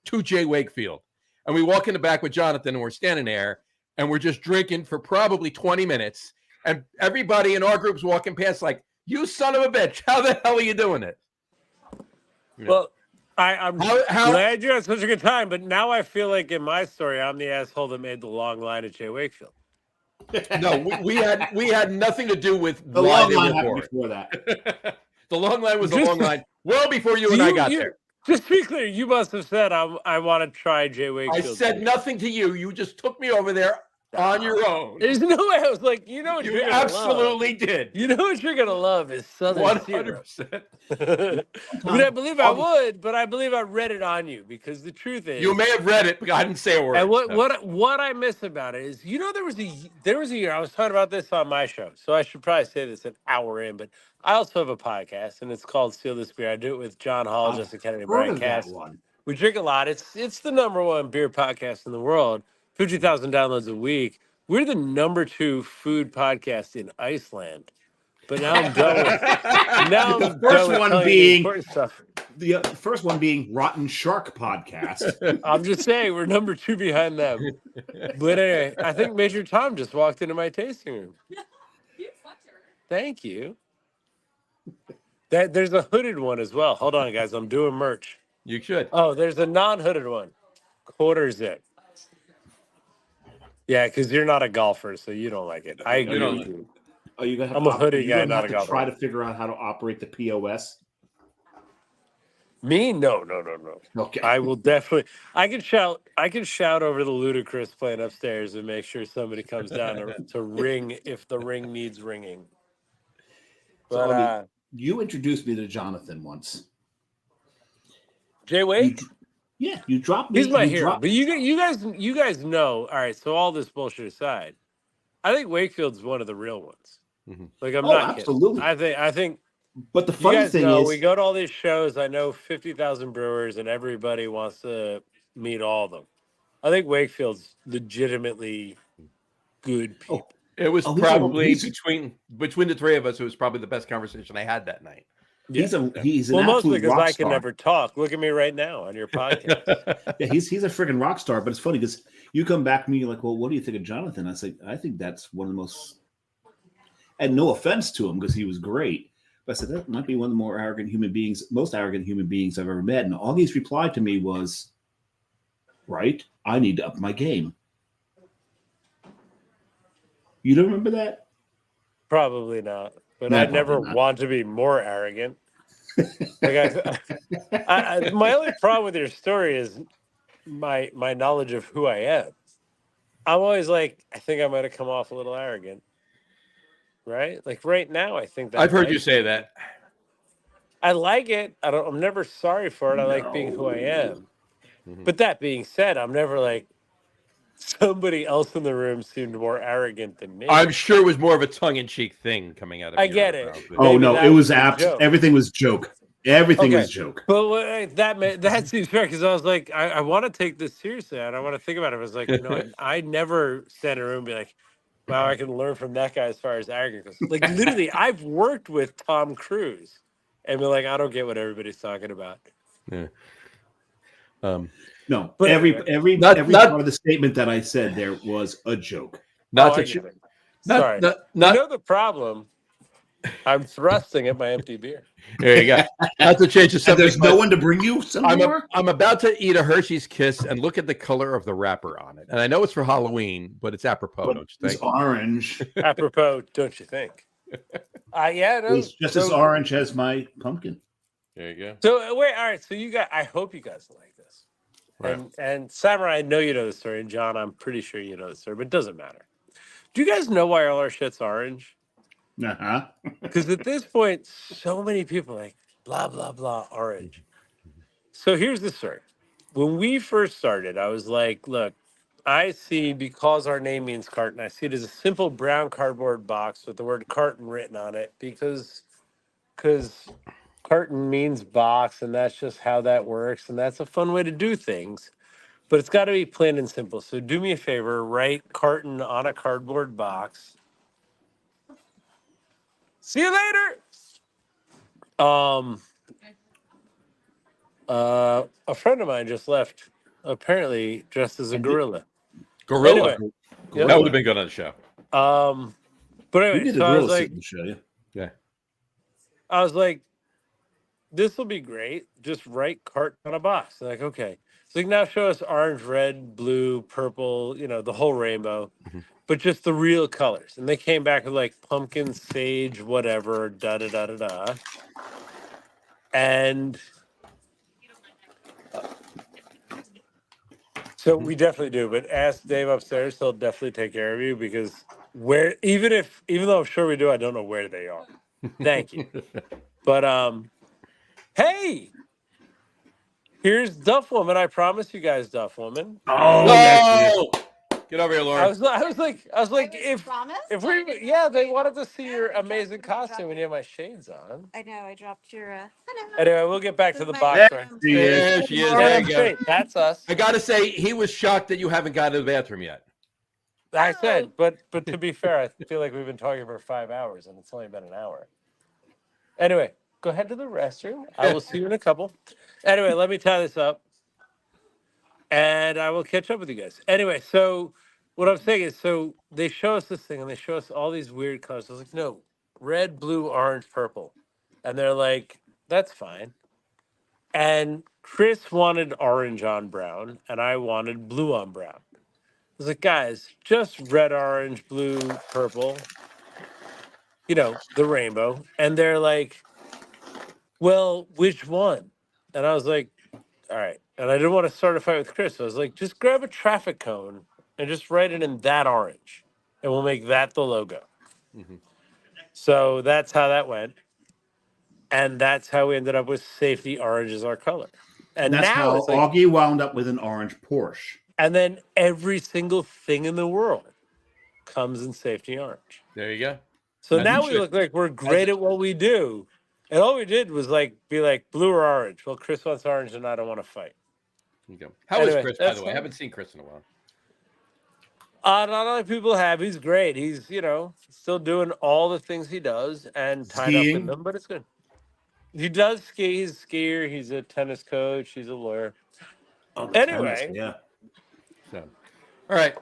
to Jay Wakefield. And we walk in the back with Jonathan, and we're standing there, and we're just drinking for probably 20 minutes. And everybody in our group's walking past like, You son of a bitch. How the hell are you doing it? Well, I'm How- glad you had such a good time, but now I feel like in my story, I'm the asshole that made the long line at Jay Wakefield. No, we had nothing to do with The why long they line were happened boring. before that. The long line was the Just- long line well before you and I got there. Just to be clear, you must have said I want to try Jay I Wakefield. said nothing to you. You just took me over there on your own. There's no way. I was like, you know what You you're gonna love. absolutely did. You know what you're gonna love is Southern syrup. 100%. I mean, I believe I would, but I believe I read it on you because the truth is, You may have read it, but I didn't say a word. and so. what I miss about it is, there was a year I was talking about this on my show, so I should probably say this an hour in, but I also have a podcast and it's called Steal This Beer. I do it with John Hall, Jessica Kennedy, Brian Cass. We drink a lot. It's the #1 beer podcast in the world. 50,000 downloads a week. We're the #2 food podcast in Iceland. But now I'm done with now The I'm first done with one telling you being- the important stuff. The first one being Rotten Shark Podcast. I'm just saying we're #2 behind them. But anyway, I think Major Tom just walked into my tasting room. Thank you. There's a hooded one as well. Hold on, guys. I'm doing merch. You should. Oh, there's a non-hooded one. Quarter zip. Yeah, because you're not a golfer, so you don't like it. I agree don't with like you. Oh, you gonna I'm a hoodie guy, not a have to golfer. try to figure out how to operate the POS. Me? No. Okay. I will definitely. I can shout over the Ludacris playing upstairs and make sure somebody comes down to ring if the ring needs ringing. So, But you introduced me to Jonathan once. Jay Wake, You dropped me. he's my you hero. dropped- But you guys know. All right. So all this bullshit aside, I think Wakefield's one of the real ones. Mhm. Like I'm Oh, not absolutely. kidding. I think. But the You funny guys thing know is, we go to all these shows. I know 50,000 brewers, and everybody wants to meet all of them. I think Wakefield's legitimately good people. It was Oh, probably he's- between the three of us. It was probably the best conversation I had that night. he's an Well, mostly absolute because rock I star. can never talk. Look at me right now on your podcast. Yeah, he's a freaking rock star. But it's funny because you come back to me, you're like, well, what do you think of Jonathan? I say, I think that's one of the most. And no offense to him because he was great. But I said that might be one of the most arrogant human beings I've ever met. And Augie's reply to me was, "Right, I need to up my game." You don't remember that? Probably not. But No, I'd never probably not. want to be more arrogant. Like my only problem with your story is my knowledge of who I am. I'm always like, I think I might have come off a little arrogant. Right? Like right now, I think that I've heard might you say that. I like it. I'm never sorry for it. I like being who I am. Mhm. But that being said, I'm never like somebody else in the room seemed more arrogant than me. I'm sure it was more of a tongue-in-cheek thing coming out of I your get it. mouth, but- Oh Maybe no, that it was was the abs. joke. Everything was joke. Everything Okay. was joke. But that seems fair because I was like, I want to take this seriously and I want to think about it. I was like, no, I never stand in a room and be like, wow, I can learn from that guy as far as arrogance goes. Like literally, I've worked with Tom Cruise and be like, I don't get what everybody's talking about. Yeah. No, But every anyway. Not- part of the statement that I said there was a joke. Not I to get ch- it. not, Sorry. not, You not know the problem? I'm thrusting at my empty beer. there you go. Not to change the And subject. there's no but one to bring you some more. I'm about to eat a Hershey's Kiss and look at the color of the wrapper on it. And I know it's for Halloween, but it's apropos, But don't you it's think? orange. Apropos, don't you think? Yeah, no. It's just as orange as my pumpkin. There you go. So wait, all right. So you got. I hope you guys like this. Right. And Samurai, I know you know the story, and John, I'm pretty sure you know the story, but it doesn't matter. Do you guys know why all our shit's orange? Uh-huh. Because at this point, so many people are like blah blah blah orange. So here's the story. When we first started, I was like, look, I see because our name means carton, I see it as a simple brown cardboard box with the word carton written on it because carton means box and that's just how that works and that's a fun way to do things. But it's got to be plain and simple. So do me a favor, write carton on a cardboard box. See you later. A friend of mine just left, apparently dressed as a gorilla. Gorilla. Anyway. That would have been good on the show. But We anyway, did a so I was gorilla like, sit and show you. Yeah. I was like, this will be great. Just write Carton on a box. They're like, okay. So like, now show us orange, red, blue, purple, the whole rainbow, but just the real colors. And they came back with like pumpkin, sage, whatever, da da da da da. And so we definitely do. But ask Dave upstairs; he'll definitely take care of you because even though I'm sure we do, I don't know where they are. Thank you. But hey, here's Duff Woman. I promise you guys, Duff Woman. Oh, No! Get over here, Lauren. I was like, if promise? they wanted to see your amazing costume and you have my shades on. I know, I dropped your hello. Anyway, we'll get back to the This is box. my- Right? she is. There she is. There Damn you go. straight. That's us. I gotta say, he was shocked that you haven't got to the bathroom yet. I said, but to be fair, I feel like we've been talking for 5 hours and it's only been an hour. Anyway, go ahead to the restroom. I will see you in a couple. Anyway, let me tie this up. And I will catch up with you guys. Anyway, so what I'm saying is, so they show us this thing and they show us all these weird colors. I was like, no, red, blue, orange, purple. And they're like, that's fine. And Chris wanted orange on brown and I wanted blue on brown. I was like, guys, just red, orange, blue, purple, the rainbow. And they're like, well, which one? And I was like, all right. And I didn't want to start a fight with Chris. So I was like, just grab a traffic cone and just write it in that orange. And we'll make that the logo. Mhm. So that's how that went. And that's how we ended up with safety orange as our color. And That's now how it's like, Augie wound up with an orange Porsche. and then every single thing in the world comes in safety orange. There you go. So As now it we should. look like we're great at what we do. And all we did was be like blue or orange. Well, Chris wants orange and I don't want to fight. There you go. How is Anyway, Chris, by that's the way? I fine. haven't seen Chris in a while. Not other people have. He's great. He's, still doing all the things he does and tied up Skiing? in them, but it's good. He does ski. He's a skier. He's a tennis coach. He's a lawyer. Oh, Anyway. yeah. So, all right.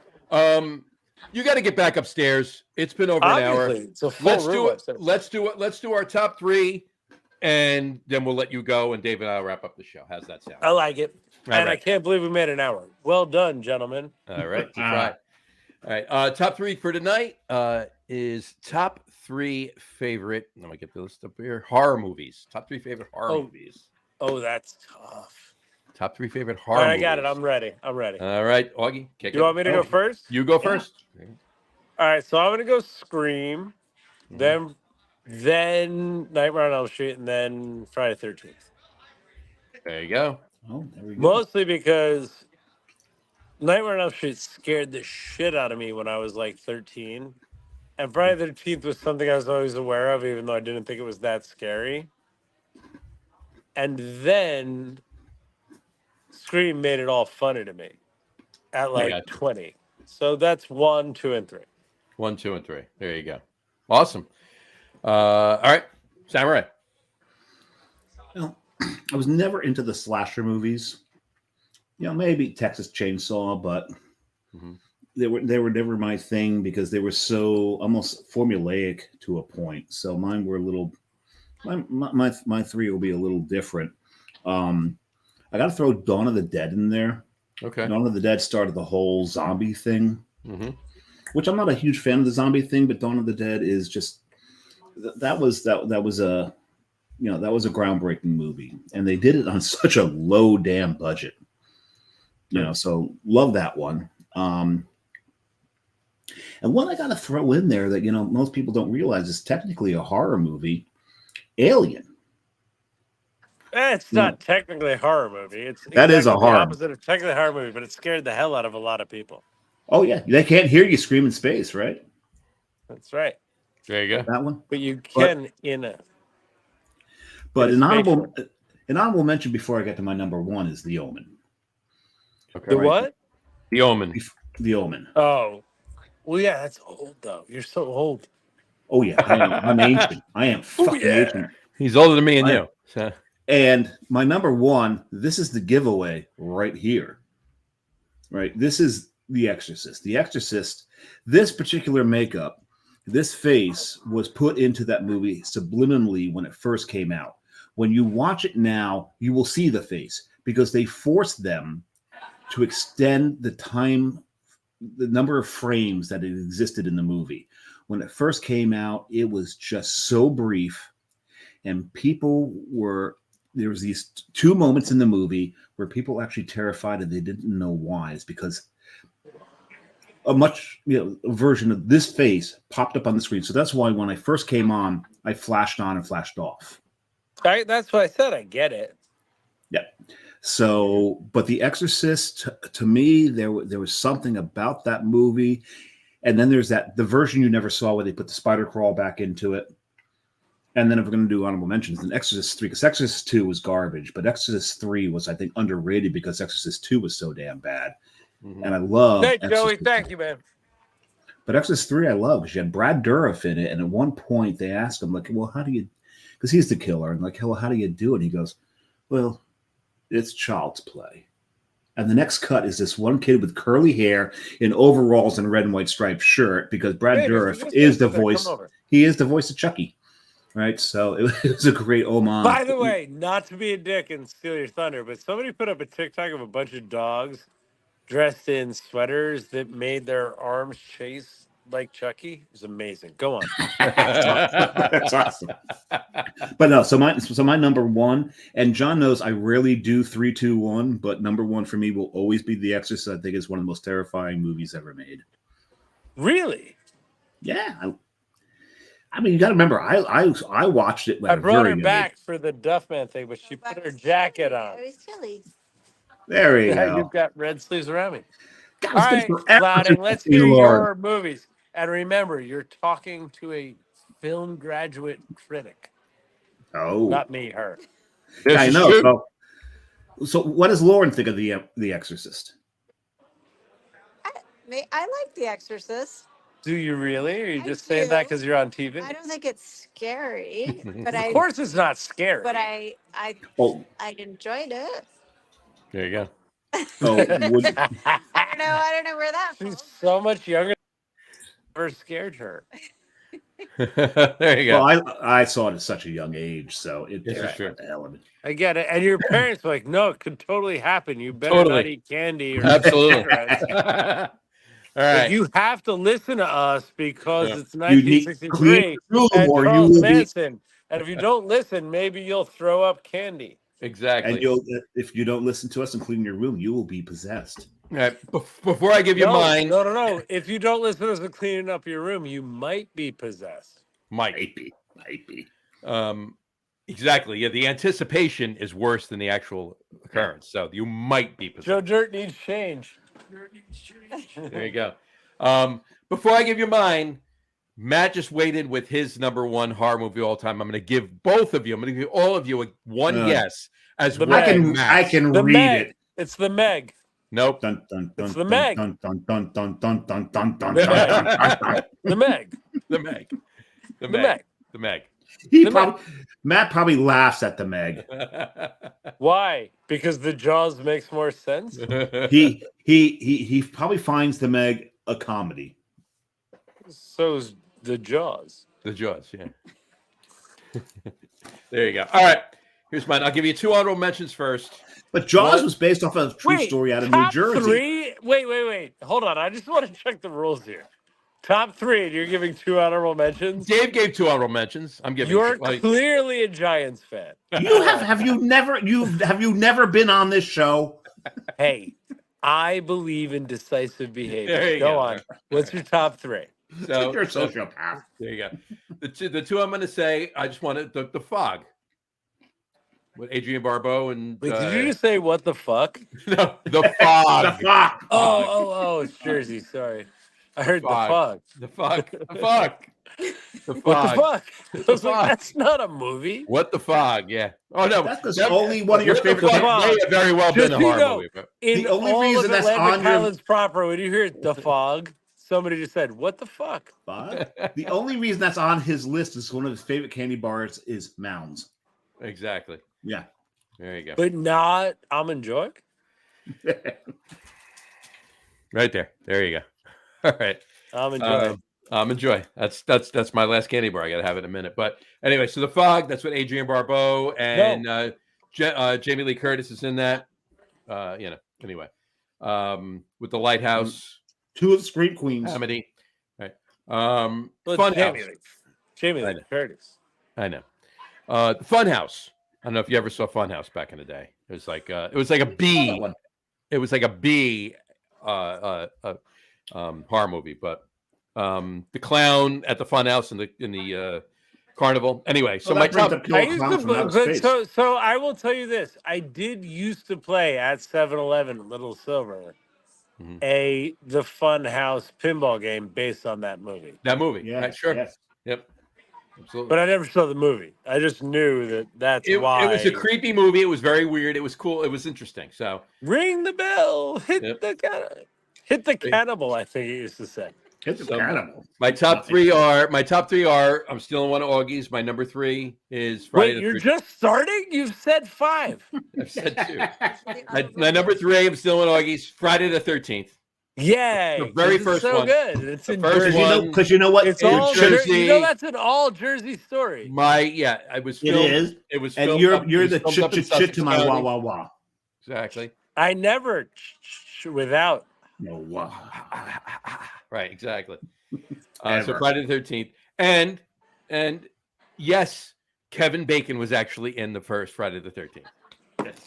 You got to get back upstairs. It's been over an hour. Obviously, it's a full Let's room do it. upstairs. Let's do our top three, and then we'll let you go, and David and I'll wrap up the show. How's that sound? I like it. All And I right. can't believe we made an hour. Well done, gentlemen. All right. That's right. All right. Top three for tonight is top three favorite. Let me get the list up here. Horror movies. Top three favorite horror movies. Oh, that's tough. Top three favorite All horror right, I movies. got it. I'm ready. All right, Augie. Kick You it. want me to go first? You go first. All right, so I'm going to go Scream, then Nightmare on Elm Street, and then Friday the 13th. There you go. Oh, there we go. Mostly because Nightmare on Elm Street scared the shit out of me when I was like 13. And Friday the 13th was something I was always aware of, even though I didn't think it was that scary. And then Scream made it all funny to me at like gotcha. 20. So that's 1, 2, and 3. 1, 2, and 3. There you go. Awesome. All right, Samurai. Well, I was never into the slasher movies. Maybe Texas Chainsaw, but they were never my thing because they were so almost formulaic to a point. So mine were a little. My three will be a little different. I got to throw Dawn of the Dead in there. Okay. Dawn of the Dead started the whole zombie thing, which I'm not a huge fan of the zombie thing, but Dawn of the Dead is just that was a groundbreaking movie, and they did it on such a low damn budget. So love that one. And one I got to throw in there that most people don't realize is technically a horror movie, Alien. It's not technically a horror movie. It's That is a the horror. opposite of technically a horror movie, but it scared the hell out of a lot of people. Oh yeah, they can't hear you scream in space, right? That's right. There you go. That one. But you can in a. But It's an honorable mention before I get to my number one is The Omen. Okay. The what? The Omen. The Omen. Oh, well, yeah, that's old though. You're so old. Oh yeah, I'm ancient. I am fucking ancient. He's older than me and you. So. And my number one, this is the giveaway right here. Right, this is The Exorcist. The Exorcist. This particular makeup This face was put into that movie subliminally when it first came out. When you watch it now, you will see the face because they forced them to extend the time, the number of frames that it existed in the movie. When it first came out, it was just so brief, and there was these two moments in the movie where people were actually terrified and they didn't know why. It's because a version of this face popped up on the screen. So that's why when I first came on, I flashed on and flashed off. That's what I said. I get it. Yeah. So, but The Exorcist, to me, there was something about that movie. And then there's the version you never saw where they put the spider crawl back into it. And then if we're going to do honorable mentions, then Exorcist 3, because Exorcist 2 was garbage, but Exorcist 3 was, I think, underrated because Exorcist 2 was so damn bad. Mhm. And I love Hey, Joey, thank you, man. But Exorcist 3 I love because you had Brad Dourif in it. And at one point they asked him, like, well, how do you, because he's the killer. And like, well, how do you do it? And he goes, well, it's child's play. And the next cut is this one kid with curly hair in overalls and a red and white striped shirt because Brad Dourif is the voice. He is the voice of Chucky. Right, so it was a great homage. By the way, not to be a dick and steal your thunder, but somebody put up a TikTok of a bunch of dogs dressed in sweaters that made their arms chase like Chucky. It was amazing. Go on. That's awesome. But no, so my number one, and John knows I rarely do 3, 2, 1, but number one for me will always be The Exorcist. I think it's one of the most terrifying movies ever made. Really? Yeah. I mean, you got to remember, I watched it. I brought her back for the Duffman thing, but she put her jacket on. It was chilly. There you go. You've got red sleeves around me. God, All right, Clouding, let's hear your movies. And remember, you're talking to a film graduate critic. Oh, not me, her. I know. So, what does Lauren think of the Exorcist? I like The Exorcist. Do you really? Or are you I just saying that do. because you're on TV? I don't think it's scary, but Of course, it's not scary. But I enjoyed it. There you go. Oh, I don't know where that She's falls. so much younger. Never scared her. There you go. Well, I saw it at such a young age, so This is true. element. I get it. And your parents were like, no, it could totally happen. You better not eat candy or Absolutely. cigarettes. All right. But you have to listen to us because it's You need 1963 clean and or you Charles will be, Manson. And if you don't listen, maybe you'll throw up candy. Exactly. and if you don't listen to us and clean your room, you will be possessed. All right. Before I give you mine, No. If you don't listen to us and cleaning up your room, you might be possessed. Mike. Might be. Exactly. Yeah, the anticipation is worse than the actual occurrence. So you might be possessed. Joe Dirt needs change. There you go. Before I give you mine, Matt just waited with his number one horror movie of all time. I'm going to give both of you. I'm going to give all of you one guess as The well. Meg. I can The read Meg. it. It's the Meg. Nope. Dun, dun, dun, It's the dun, Meg. dun, dun, dun, dun, dun, dun, dun, dun, The dun, Meg. dun. The Meg. The Meg. The The Meg. Meg. The Meg. Matt probably laughs at the Meg. Why? Because the Jaws makes more sense. He probably finds the Meg a comedy. So's the Jaws. The Jaws, yeah. There you go. All right. Here's mine. I'll give you two honorable mentions first. But Jaws What? was based off a true story out of New top Jersey. Three? Wait. Hold on. I just want to check the rules here. Top three, and you're giving two honorable mentions? Dave gave two honorable mentions. I'm giving You're like, clearly a Giants fan. Have you never been on this show? Hey, I believe in decisive behavior. There you Go go. on. What's your top three? so, You're a sociopath. there you go. The two I'm going to say, I just wanted the Fog with Adrienne Barbeau and Wait, did you just say what the fuck? no, the Fog. The fuck. Oh, it's Jersey. Sorry. I heard Fog. the The Fog. The Fog. The fuck. What the Fog. fuck? I was Fog. like, that's not a movie. What the Fog? Yeah. Oh no, That's because only one of your What the favorite. Fog may have very well Just been a so you horror know, movie. But In The only all reason of that's Atlantic on your- Highlands proper, when you hear the fog, somebody just said, "What the fuck?" The only reason that's on his list is one of his favorite candy bars is Mounds. exactly. Yeah. There you go. But not Almond Joy. Right there. There you go. All right. Almond Joy. Enjoy. That's my last candy bar. I gotta have it in a minute. But anyway, so the fog. That's what Adrienne Barbeau and Jamie Lee Curtis is in that. Anyway, with the lighthouse. Two of the Scream Queens. Amity. Right. Jamie I Lee know. Curtis. I know. The Funhouse. I don't know if you ever saw Funhouse back in the day. It was like a B. It was like a B horror movie, but the clown at the Funhouse in the carnival. Anyway, so my top. I used to, so I will tell you this. I did used to play at 7-Eleven Little Silver the Funhouse pinball game based on that movie. That movie. Yeah, Right, sure. yes. Yep. Absolutely. But I never saw the movie. I just knew that's why. It was a creepy movie. It was very weird. It was cool. It was interesting. So ring the bell. Hit the cannibal, I think it used to say. Hit the cannibal. My top three are. I'm still in one of Augie's. My number 3 is Friday. Wait, you're just starting? You've said 5. I've said 2. My number 3, I'm still in Augie's. Friday the 13th. Yay! The very first so one. good. It's The in first Jersey. one. Because you know what? It's all Jersey. that's an all Jersey story. I was filmed. It is. It was And filmed you're it was the filmed up in chit Sussex to my County. wah wah wah. Exactly. I never without. No wah. Right, exactly. So Ever. Friday the 13th. And yes, Kevin Bacon was actually in the first Friday the 13th.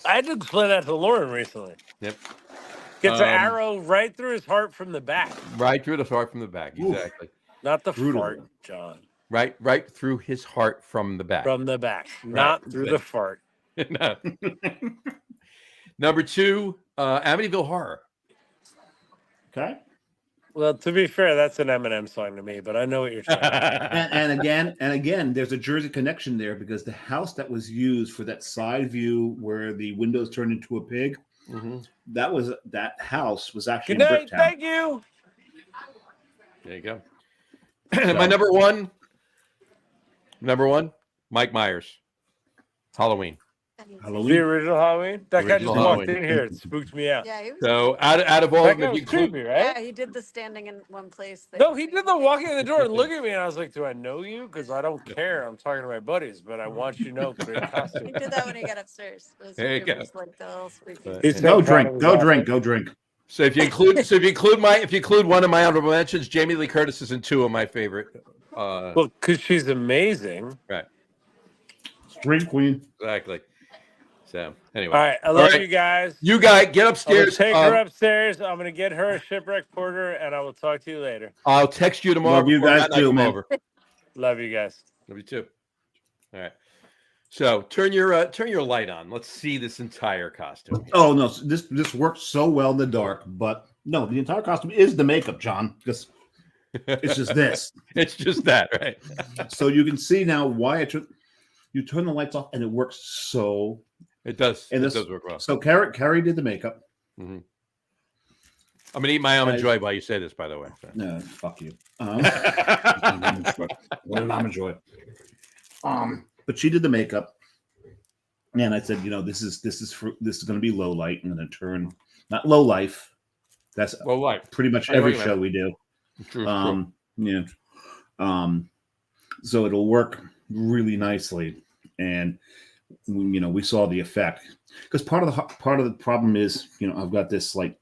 I had to explain that to Lauren recently. Yep. Gets an arrow right through his heart from the back. Right through the heart from the back. Oof. Exactly. Not the Brutal. fart, John. Right through his heart from the back. From the back. Not through the fart. No. Number 2, Amityville Horror. Okay. Well, to be fair, that's an Eminem song to me, but I know what you're saying. And again, there's a Jersey connection there because the house that was used for that side view where the windows turned into a pig, that house was actually Good in night. Bricktown. Thank you. There you go. My number one, Mike Myers. Halloween. The Halloween. original Halloween? That guy just Original walked Halloween. in here. It spooked me out. Yeah, he was. So out of all That of guy them, was if you include, creepy, Yeah, right? he did the standing in one place thing. No, he did the walking in the door and look at me, and I was like, "Do I know you? Because I don't care. I'm talking to my buddies, but I want you to know because in costume." He did that when he got upstairs. It was, There you it go. was like the little squeaky. He's Go so proud drink. of his Go outfit. drink. Go drink. so if you include one of my honorable mentions, Jamie Lee Curtis is in 2 of my favorite. Well, because she's amazing. Right. Drink queen. Exactly. So anyway, All right, I love right. you guys. You guys get I'm gonna upstairs. take her upstairs. I'm gonna get her a shipwreck porter, and I will talk to you later. I'll text you tomorrow. Love you before guys Matt and I too, come man. over. Love you guys. Love you too. All right. So turn your light on. Let's see this entire costume. Oh no, this works so well in the dark, but no, the entire costume is the makeup, John. Because it's just this. It's just that, right? So you can see now why you turn the lights off and it works so. It does. And It this- does work well. So Carrie did the makeup. I'm gonna eat my almond joy while you say this, by the way. So. No, fuck you. What an almond joy. But she did the makeup, and I said, this is going to be low light. I'm going to turn not low life. That's Well, like pretty much Wait a every minute. show we do. true. Yeah. So it'll work really nicely, and we saw the effect because part of the problem is I've got this like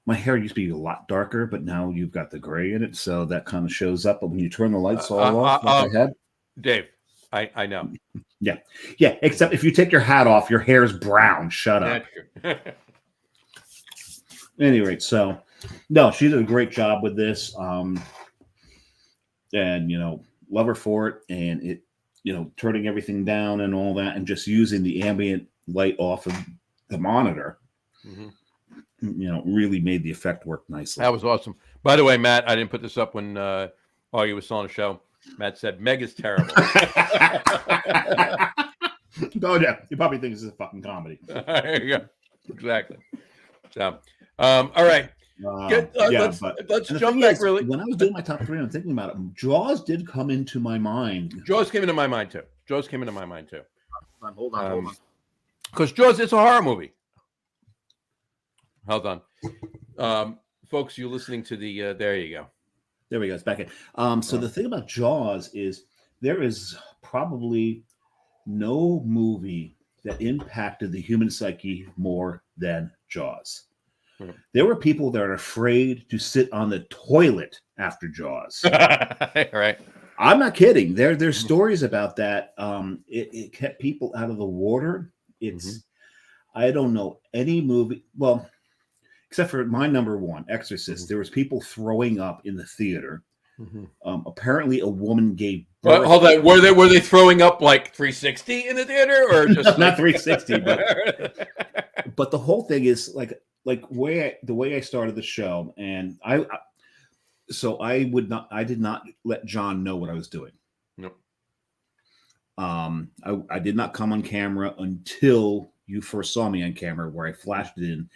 my hair used to be a lot darker, but now you've got the gray in it, so that kind of shows up. But when you turn the lights all off, like I had, Dave, I know. yeah, except if you take your hat off, your hair's brown. Shut up. That's true. Any rate, so no, she did a great job with this. And love her for it, and it turning everything down and all that, and just using the ambient light off of the monitor, really made the effect work nicely. That was awesome. By the way, Matt, I didn't put this up when Augie was on the show. Matt said Meg is terrible. Oh yeah, you probably think this is a fucking comedy. There you go. Exactly. So, all right. Let's and the jump thing back is, really. when I was doing my top 3, I'm thinking about it. Jaws did come into my mind. Jaws came into my mind too. Hold on. Because Jaws, it's a horror movie. Hold on. Folks, you're listening to the, there you go. There we go. It's back in. So the thing about Jaws is there is probably no movie that impacted the human psyche more than Jaws. Mhm. There were people that are afraid to sit on the toilet after Jaws. Right. I'm not kidding. There's stories about that. It kept people out of the water. It's I don't know any movie. Well, except for my number one, Exorcist. There was people throwing up in the theater. Apparently, a woman gave birth. Hold on. Were they throwing up like 360 in the theater, or just not 360? But the whole thing is like the way I started the show, and I did not let John know what I was doing. Nope. I did not come on camera until you first saw me on camera, where I flashed it in.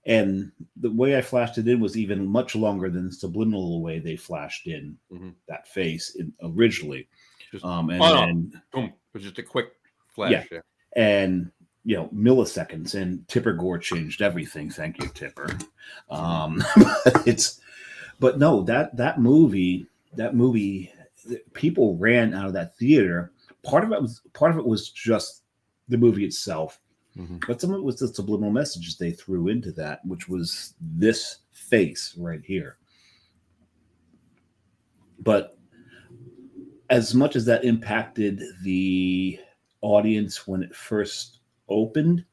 And the way I flashed it in was even much longer than the subliminal way they flashed in that face originally. Boom. It was just a quick flash. Yeah. And, milliseconds. And Tipper Gore changed everything. Thank you, Tipper. But no, that movie, people ran out of that theater. Part of it was just the movie itself. But some of it was the subliminal messages they threw into that, which was this face right here. But as much as that impacted the audience when it first opened,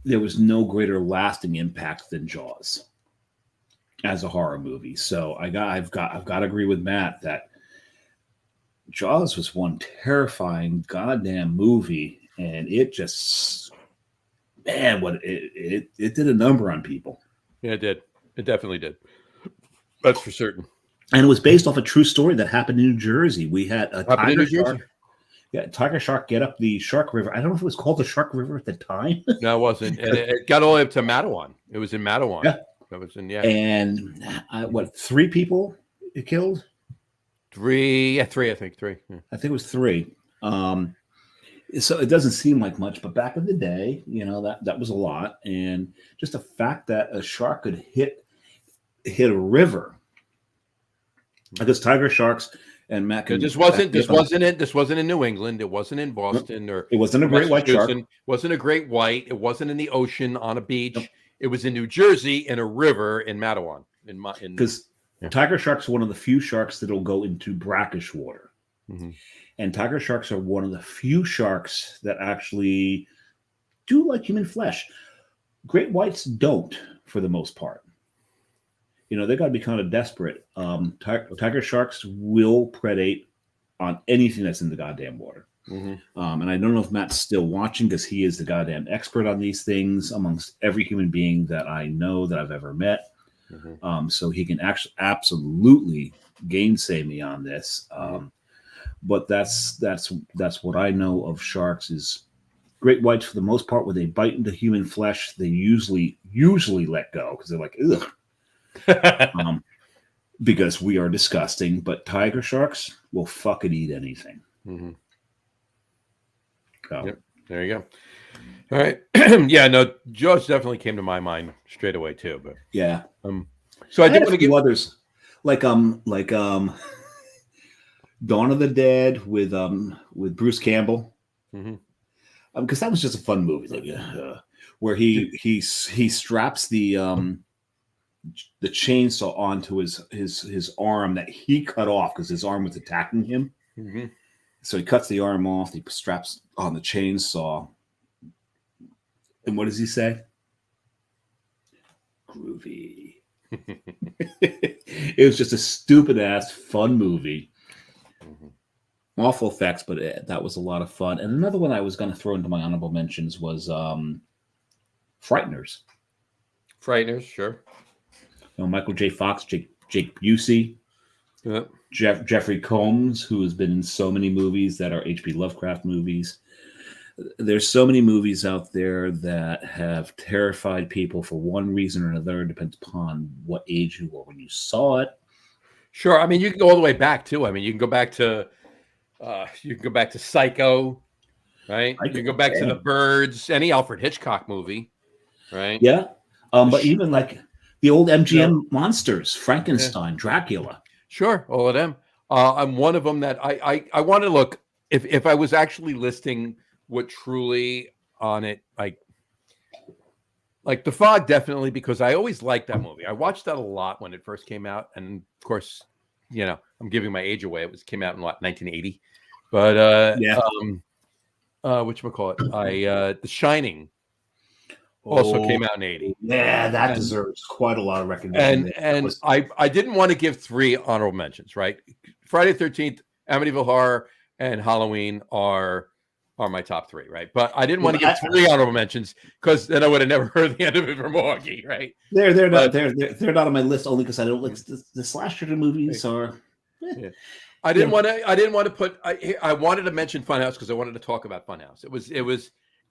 there was no greater lasting impact than Jaws as a horror movie. So I've got to agree with Matt that Jaws was one terrifying goddamn movie. And it just, man, it did a number on people. Yeah, it did. It definitely did. That's for certain. And it was based off a true story that happened in New Jersey. We had a tiger shark. Yeah, tiger shark get up the Shark River. I don't know if it was called the Shark River at the time. No, it wasn't. And it got all the way up to Matawan. It was in Matawan. Yeah. That was in, And 3 people it killed? 3. Yeah, 3, I think. 3. Yeah. I think it was 3. So it doesn't seem like much, but back in the day, that was a lot. And just the fact that a shark could hit a river, because tiger sharks and Matt. This wasn't in New England. It wasn't in Boston, or it wasn't a great white shark. It wasn't a great white. It wasn't in the ocean on a beach. Nope. It was in New Jersey in a river in Matawan. Because tiger sharks are one of the few sharks that will go into brackish water. And tiger sharks are one of the few sharks that actually do like human flesh. Great whites don't, for the most part. They got to be kind of desperate. Tiger sharks will predate on anything that's in the goddamn water. And I don't know if Matt's still watching, because he is the goddamn expert on these things amongst every human being that I know that I've ever met. So he can actually absolutely gainsay me on this. But that's what I know of sharks is great whites, for the most part, when they bite into human flesh, they usually let go because they're like, ugh. Because we are disgusting. But tiger sharks will fucking eat anything. So. Yep, there you go. All right. Yeah, no, Jaws definitely came to my mind straight away too. But yeah. So I did want want to give others like Dawn of the Dead with Bruce Campbell, because that was just a fun movie, where he straps the chainsaw onto his arm that he cut off because his arm was attacking him. So he cuts the arm off. He straps on the chainsaw, and what does he say? Groovy. It was just a stupid ass fun movie. Awful effects, but that was a lot of fun. And another one I was going to throw into my honorable mentions was Frighteners. Frighteners, sure. Michael J. Fox, Jake Busey, Jeffrey Combs, who has been in so many movies that are H.P. Lovecraft movies. There's so many movies out there that have terrified people for one reason or another. It depends upon what age you were when you saw it. Sure. I mean, you can go all the way back too. I mean, you can go back to Psycho, right? You can go back to The Birds, any Alfred Hitchcock movie, right? Yeah. But even like The old MGM monsters, Frankenstein, Dracula. Sure, all of them. I'm one of them that I want to look if I was actually listing what truly on it like The Fog, definitely, because I always liked that movie. I watched that a lot when it first came out, and of course, I'm giving my age away. Came out in 1980, but whatchamacallit? The Shining also came out in 80. Yeah, that deserves quite a lot of recognition. And I didn't want to give 3 honorable mentions, right? Friday the 13th, Amityville Horror, and Halloween are my top 3, right? But I didn't want to give 3 honorable mentions because then I would have never heard the end of it from Augie, right? They're not on my list only because I don't like the slasher movies or. Yeah. I didn't want to put. I wanted to mention Funhouse because I wanted to talk about Funhouse. It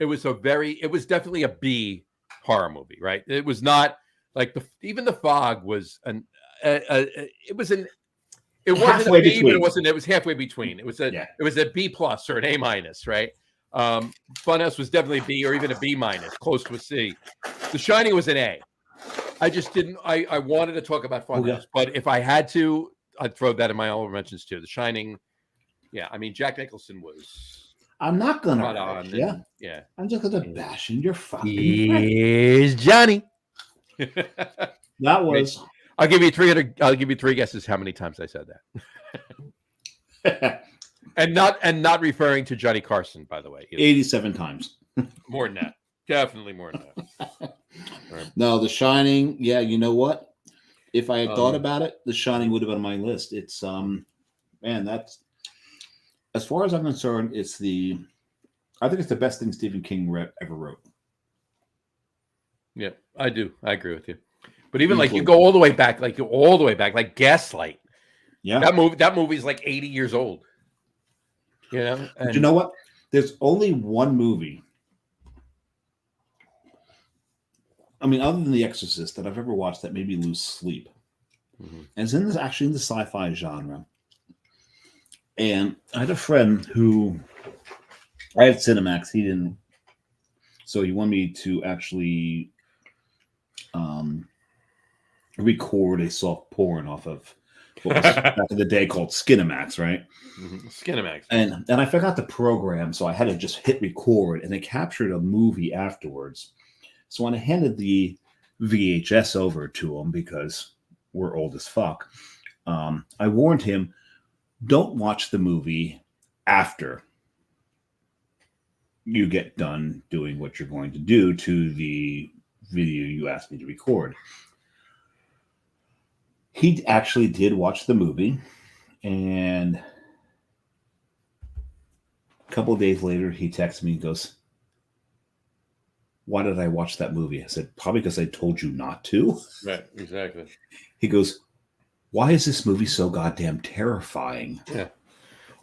was definitely a B horror movie, right? It was not like even The Fog was it wasn't a B, but it was halfway between. It was a B plus or an A minus, right? Funhouse was definitely B or even a B minus, close to a C. The Shining was an A. I just didn't. I wanted to talk about Funhouse, but if I had to, I'd throw that in my honorable mentions too. The Shining, I mean, Jack Nicholson was. I'm not gonna. I'm just gonna bash in your fucking. Here's Johnny. That was. I'll give you 300. I'll give you 3 guesses how many times I said that. and not referring to Johnny Carson, by the way. 87 times. More than that. Definitely more than that. Right. No, The Shining. Yeah, you know what? If I had thought about it, The Shining would have been on my list. It's that's as far as I'm concerned, I think it's the best thing Stephen King ever wrote. Yeah, I do. I agree with you. But even you go all the way back, like Gaslight. Yeah, that movie's like 80 years old. And you know what? There's only one movie. I mean, other than The Exorcist, that I've ever watched that made me lose sleep. Mm-hmm. And it's in the sci-fi genre. And I had a friend who I had Cinemax. He didn't. So he wanted me to actually record a soft porn off of what was back in the day called Skinemax, right? Mm-hmm. Skinemax. And I forgot the program, so I had to just hit record, and they captured a movie afterwards. So when I handed the VHS over to him, because we're old as fuck, I warned him, don't watch the movie after you get done doing what you're going to do to the video you asked me to record. He actually did watch the movie, and a couple of days later, he texted me and goes, why did I watch that movie? I said, probably because I told you not to. Right, exactly. He goes, why is this movie so goddamn terrifying? Yeah.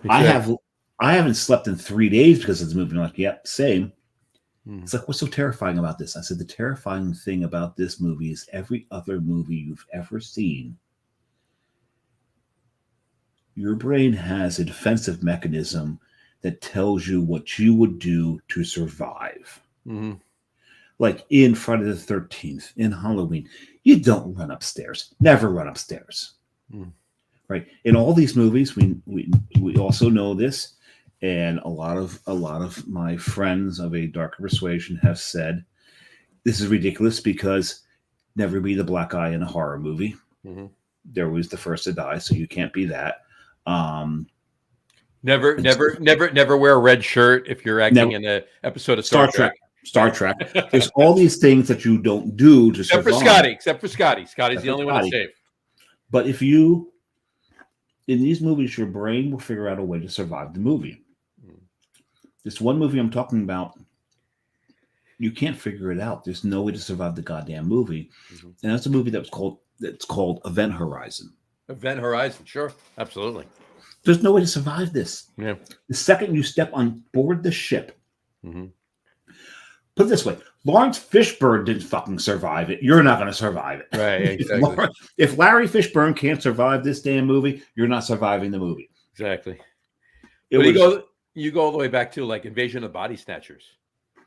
Exactly. I haven't slept in 3 days because of this movie. I'm like, yep, same. It's like, what's so terrifying about this? I said, the terrifying thing about this movie is every other movie you've ever seen, your brain has a defensive mechanism that tells you what you would do to survive. Mm-hmm. Like in Friday the 13th, in Halloween, you don't run upstairs. Never run upstairs. Right? In all these movies, we also know this, and a lot of my friends of a darker persuasion have said this is ridiculous because never be the black guy in a horror movie. Mm-hmm. They're always the first to die, so you can't be that. Never wear a red shirt if you're acting in an episode of Star Trek. Star Trek. There's all these things that you don't do to survive. Except for Scotty. Scotty's the only one that's safe. But if you, in these movies, your brain will figure out a way to survive the movie. This one movie I'm talking about, you can't figure it out. There's no way to survive the goddamn movie. Mm-hmm. And that's a movie that's called Event Horizon. Event Horizon, sure. Absolutely. There's no way to survive this. Yeah. The second you step on board the ship, put it this way, Lawrence Fishburne didn't fucking survive it. You're not going to survive it. Right, exactly. If Larry Fishburne can't survive this damn movie, you're not surviving the movie. Exactly. You go all the way back to like Invasion of Body Snatchers.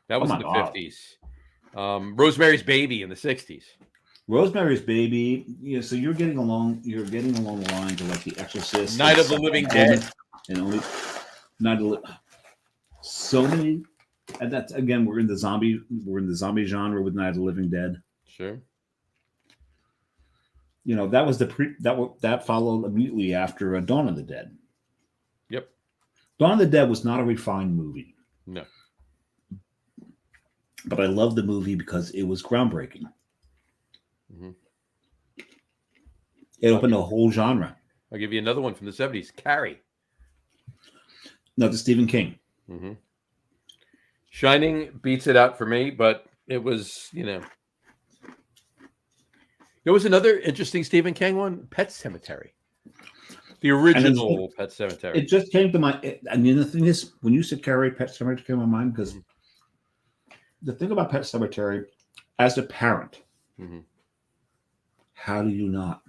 That was in the 50s. Rosemary's Baby in the 60s. Rosemary's Baby. So you're getting along. You're getting along the lines of like The Exorcist, Night of the Living Dead, and only Night of the. So many, and that's again we're in the zombie genre with Night of the Living Dead. Sure. That was that followed immediately after Dawn of the Dead. Yep. Dawn of the Dead was not a refined movie. No. But I loved the movie because it was groundbreaking. Mm-hmm. It opened a whole genre. I'll give you another one from the 70s, Carrie. No, to Stephen King. Mm-hmm. Shining beats it out for me, but it was, There was another interesting Stephen King one, Pet Sematary. The original Pet Sematary. It just came to mind. And the thing is, when you said Carrie, Pet Sematary came to my mind because the thing about Pet Sematary, as a parent, how do you not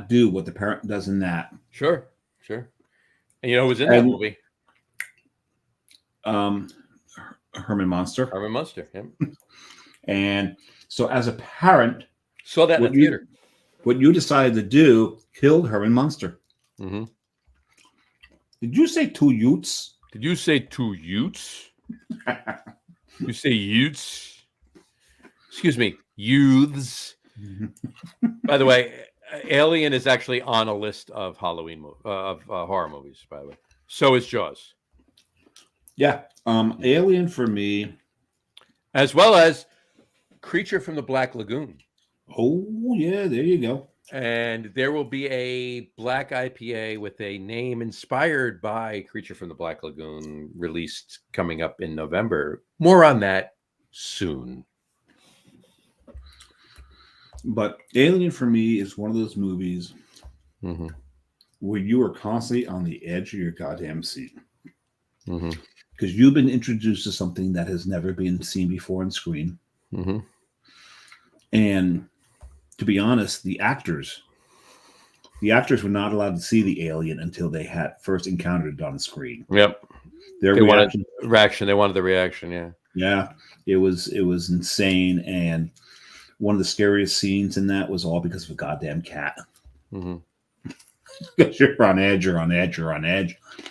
do what the parent does in that? Sure. And who was in that movie? Herman Munster. Herman Munster, yeah. And so as a parent, saw that in the theater. What you decided to do killed Herman Munster. Mm-hmm. Did you say two Utes? Did you say two Utes? You say Utes? Excuse me, youths. By the way, Alien is actually on a list of Halloween horror movies. By the way, so is Jaws. Yeah, Alien for me, as well as Creature from the Black Lagoon. Oh yeah, there you go. And there will be a black IPA with a name inspired by Creature from the Black Lagoon released coming up in November. More on that soon. But Alien for me is one of those movies where you are constantly on the edge of your goddamn seat. Because you've been introduced to something that has never been seen before on screen. And to be honest, the actors were not allowed to see the alien until they had first encountered it on screen. Yep. They wanted the reaction. Yeah. Yeah. It was insane. And one of the scariest scenes in that was all because of a goddamn cat. Because you're on edge.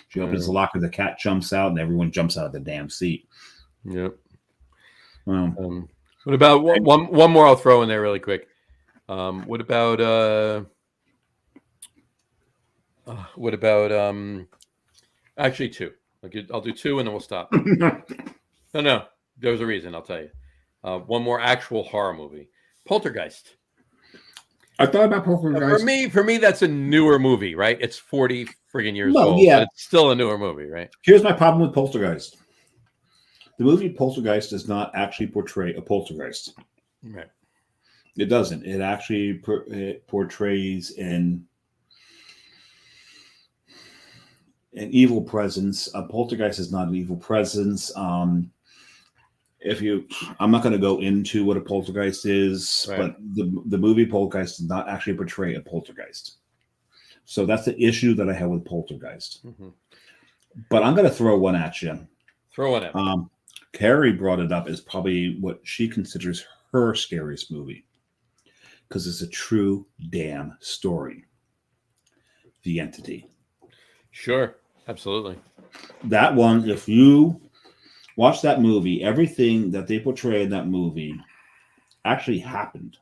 She opens the locker, the cat jumps out, and everyone jumps out of the damn seat. Yep. Well, what about one more I'll throw in there really quick? What about actually two? I'll do two and then we'll stop. No, there's a reason, I'll tell you. One more actual horror movie, Poltergeist. I thought about Poltergeist. For me, that's a newer movie, right? It's 40 friggin' years old. Yeah. But it's still a newer movie, right? Here's my problem with Poltergeist. The movie Poltergeist does not actually portray a poltergeist. Right. It doesn't. It actually portrays an evil presence. A poltergeist is not an evil presence. I'm not going to go into what a poltergeist is, right. But the movie Poltergeist does not actually portray a poltergeist. So that's the issue that I have with Poltergeist. But I'm going to throw one at you. Throw one at me. Carrie brought it up as probably what she considers her scariest movie because it's a true damn story. The Entity. Sure, absolutely. That one, if you watch that movie, everything that they portray in that movie actually happened.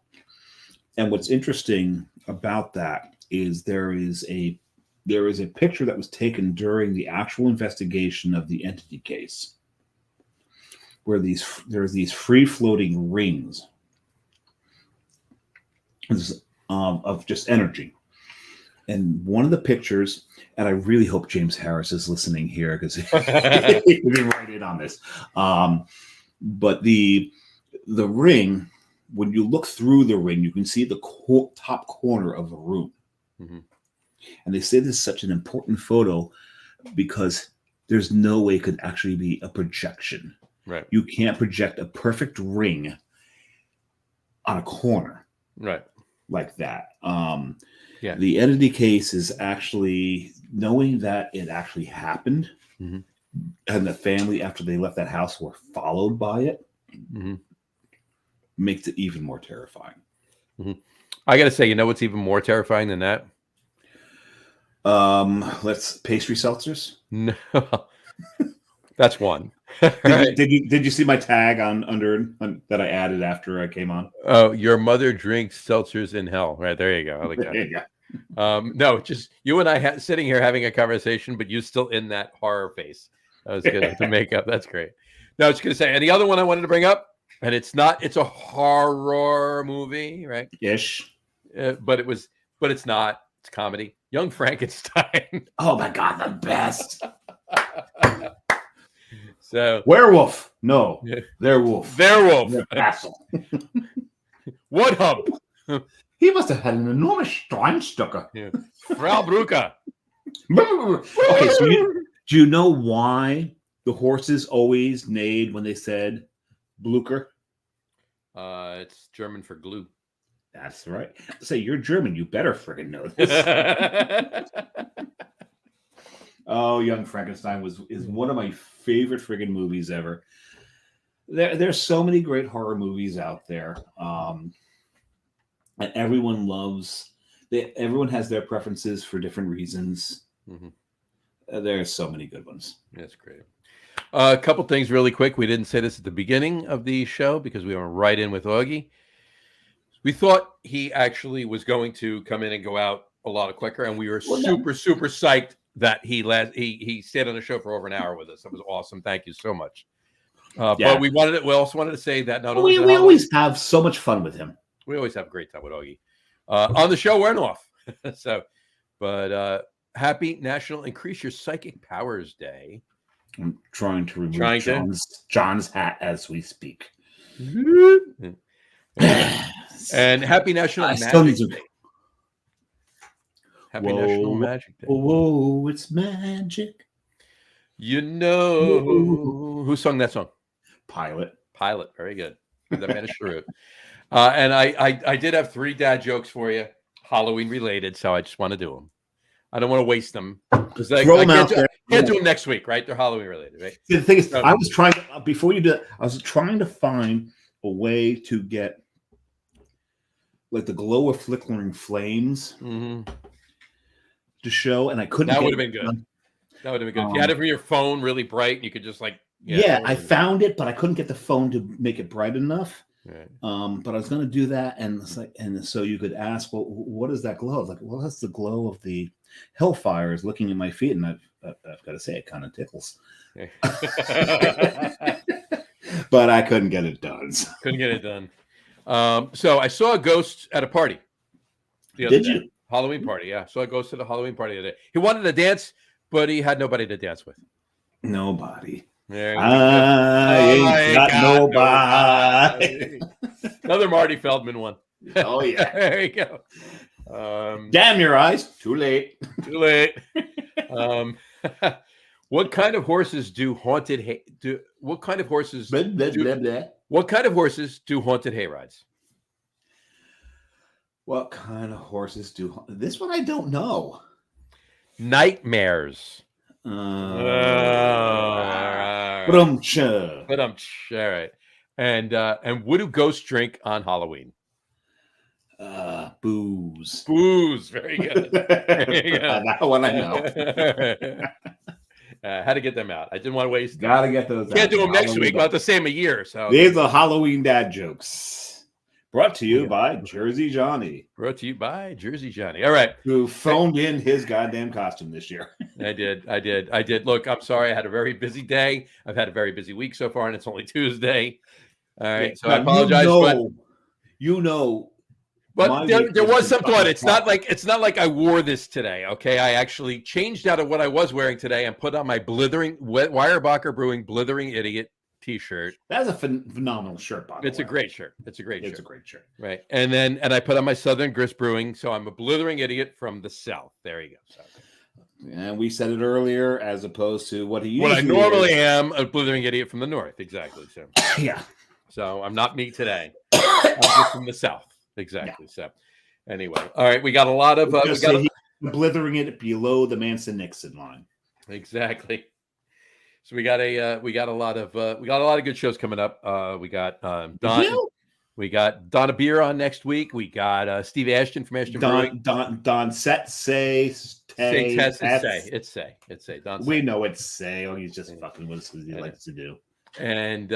And what's interesting about that is there is a picture that was taken during the actual investigation of the Entity case, where there's these free floating rings of just energy. And one of the pictures, and I really hope James Harris is listening here because he can be right in on this. But the ring, when you look through the ring, you can see the top corner of the room. And they say this is such an important photo because there's no way it could actually be a projection. Right. You can't project a perfect ring on a corner. Right. Like that. Yeah. The Entity case is actually knowing that it actually happened, and the family after they left that house were followed by it. makes it even more terrifying. I got to say, you know what's even more terrifying than that? Let's pastry seltzers. No, that's one. Did you see my tag on that I added after I came on? Oh, your mother drinks seltzers in hell. Right, there you go. I like that. There you go. No, just you and I sitting here having a conversation, but you still in that horror face. That was good to make up. That's great. No, I was going to say, and the other one I wanted to bring up, and it's a horror movie, right? Ish. But it's not. It's comedy. Young Frankenstein. Oh my God, the best. So Werewolf. No, they're wolf. Werewolf. They're castle. What hump? He must have had an enormous Steinstucker. Yeah. Frau Brucker. Okay, so do you know why the horses always neighed when they said Blucher? It's German for glue. That's right. Say you're German. You better friggin' know this. Oh, Young Frankenstein is one of my favorite friggin' movies ever. There's so many great horror movies out there, and everyone loves. Everyone has their preferences for different reasons. There's so many good ones. That's great. A couple things really quick. We didn't say this at the beginning of the show because we went right in with Augie. We thought he actually was going to come in and go out a lot quicker, and we were super psyched that he stayed on the show for over an hour with us. That was awesome. Thank you so much. But we also wanted to say that not only we always have so much fun with him. We always have a great time with Augie on the show. We're off. But happy National Increase Your Psychic Powers Day. I'm trying to remove John's hat as we speak. And happy National Magic Day. Happy National Magic Day. Whoa, it's magic. You know who sung that song? Pilot. Very good. That man is true. And I did have 3 dad jokes for you, Halloween related, so I just want to do them. I don't want to waste them because I can't do them next week, right? They're Halloween related, right? See, the thing is, I was trying to, before you do it, I was trying to find a way to get like the glow of flickering flames to show, and I couldn't. That would have been good. That would have been good. If you had it from your phone really bright, you could just like. Yeah, I found it, but I couldn't get the phone to make it bright enough. Right. But I was going to do that, and it's like, and so you could ask, well, what is that glow? I was like, well, that's the glow of the hellfires looking at my feet, and I've got to say, it kind of tickles. But I couldn't get it done. So I saw a ghost at a party the other day. Did you? Halloween party, yeah. So I goes to the Halloween party today. He wanted to dance, but he had nobody to dance with. Nobody. I ain't got nobody. Another Marty Feldman one. Oh yeah. There you go. Damn your eyes. Too late. What kind of horses do haunted what kind of horses what kind of horses do haunted hay rides? What kind of horses do this one? I don't know. Nightmares. All right. And what do ghosts drink on Halloween? Booze. Very good. That one I know. How to get them out. I didn't want to waste them. Gotta get those out. Can't do them next week. We'll have to say them a year. So these are Halloween dad jokes. Brought to you by Jersey Johnny. All right. Who phoned in his goddamn costume this year. I did. Look, I'm sorry. I had a very busy day. I've had a very busy week so far, and it's only Tuesday. All right. So I apologize. But there was some thought. It's not like I wore this today. Okay. I actually changed out of what I was wearing today and put on my Weyerbacher Brewing Blithering Idiot t-shirt. That's a phenomenal shirt, by the way. It's a great shirt. It's a great shirt. Right. And I put on my Southern Grist Brewing. So I'm a blithering idiot from the South. There you go. So. And we said it earlier, as opposed to what I normally am, a blithering idiot from the North. Exactly. So yeah. So I'm not me today. I'm just from the South. Exactly. Yeah. So anyway, all right. We got a lot of blithering it below the Manson-Nixon line. Exactly. So we got a lot of good shows coming up. We got Don. We got Donna Beer on next week. We got Steve Ashton from Ashton Brewing. Don say It's say. Don we say. know it's say. Oh, he's just fucking with us as he likes to do. And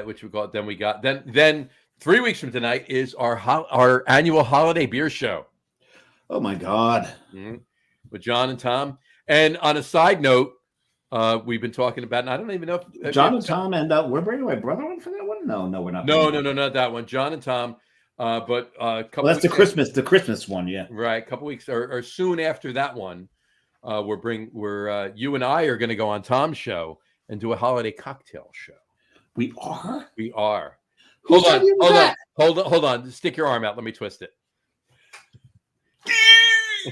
which we got. Then we got then 3 weeks from tonight is our annual holiday beer show. Oh my God. Mm-hmm. With John and Tom. And on a side note, we've been talking about, and I don't even know if John and Tom, and we're bringing my brother on for that one. No, we're not. No, not that one. John and Tom. But a couple. Well, that's the Christmas one, yeah. Right, a couple weeks or soon after that one, we're you and I are going to go on Tom's show and do a holiday cocktail show. We are. Hold on. Stick your arm out. Let me twist it.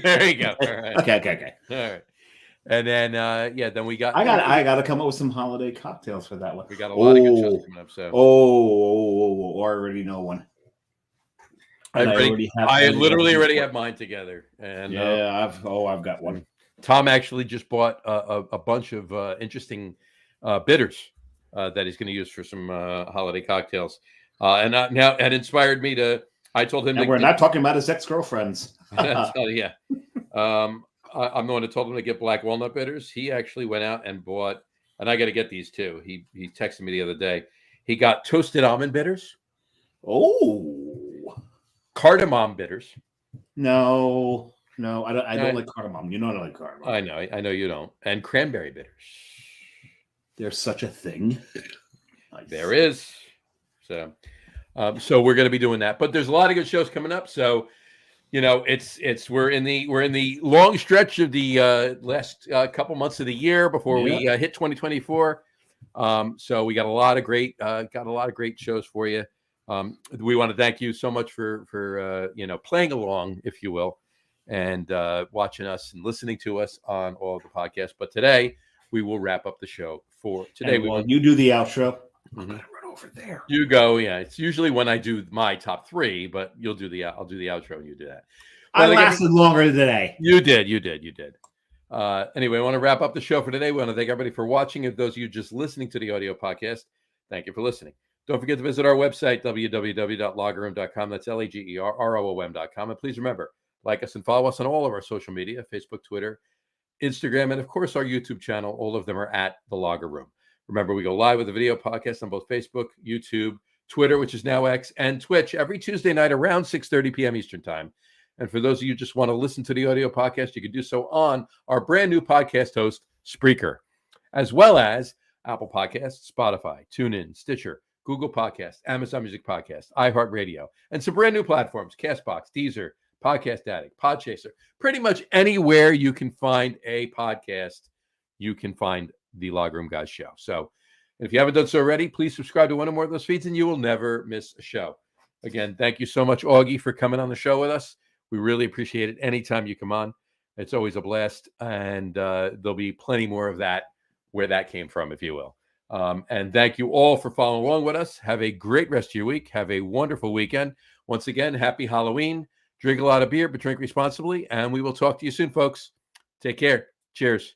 There you go. All right. Okay. All right. And then then we got. I got to come up with some holiday cocktails for that one. We got a lot of good shows coming up. So. I already know one. I literally already have mine together. And yeah, I've got one. Tom actually just bought a bunch of interesting bitters that he's going to use for some holiday cocktails. And now it inspired me to. I told him. And we're not talking about his ex-girlfriends. Yeah. I'm the one who told him to get black walnut bitters. He actually went out and bought, and I got to get these too. He texted me the other day. He got toasted almond bitters. Oh, cardamom bitters. No, I don't like cardamom. You know I don't like cardamom. I know you don't. And cranberry bitters. There's such a thing. Nice. There is. So we're going to be doing that. But there's a lot of good shows coming up. So. We're in the long stretch of the last couple months of the year before we hit 2024. So we got a lot of great shows for you. We want to thank you so much for playing along, if you will, and watching us and listening to us on all of the podcasts. But today we will wrap up the show for today. You do the outro. Mm-hmm. I'm gonna run over there. You go, yeah. It's usually when I do my top three, but I'll do the outro and you do that. I lasted longer today. You did. Anyway, I want to wrap up the show for today. We want to thank everybody for watching. And those of you just listening to the audio podcast, thank you for listening. Don't forget to visit our website, www.lagerroom.com. That's LAGERROOM.com. And please remember, like us and follow us on all of our social media, Facebook, Twitter, Instagram, and of course our YouTube channel. All of them are at The Lager Room. Remember, we go live with a video podcast on both Facebook, YouTube, Twitter, which is now X, and Twitch every Tuesday night around 6:30 p.m. Eastern time. And for those of you who just want to listen to the audio podcast, you can do so on our brand new podcast host, Spreaker, as well as Apple Podcasts, Spotify, TuneIn, Stitcher, Google Podcasts, Amazon Music Podcast, iHeartRadio, and some brand new platforms, CastBox, Deezer, Podcast Addict, Podchaser. Pretty much anywhere you can find a podcast, you can find the Lager Room Guys show. So if you haven't done so already, please subscribe to one or more of those feeds and you will never miss a show. Again, thank you so much, Augie, for coming on the show with us. We really appreciate it. Anytime you come on, it's always a blast. And there'll be plenty more of that, where that came from, if you will. And thank you all for following along with us. Have a great rest of your week. Have a wonderful weekend. Once again, happy Halloween. Drink a lot of beer, but drink responsibly. And we will talk to you soon, folks. Take care. Cheers.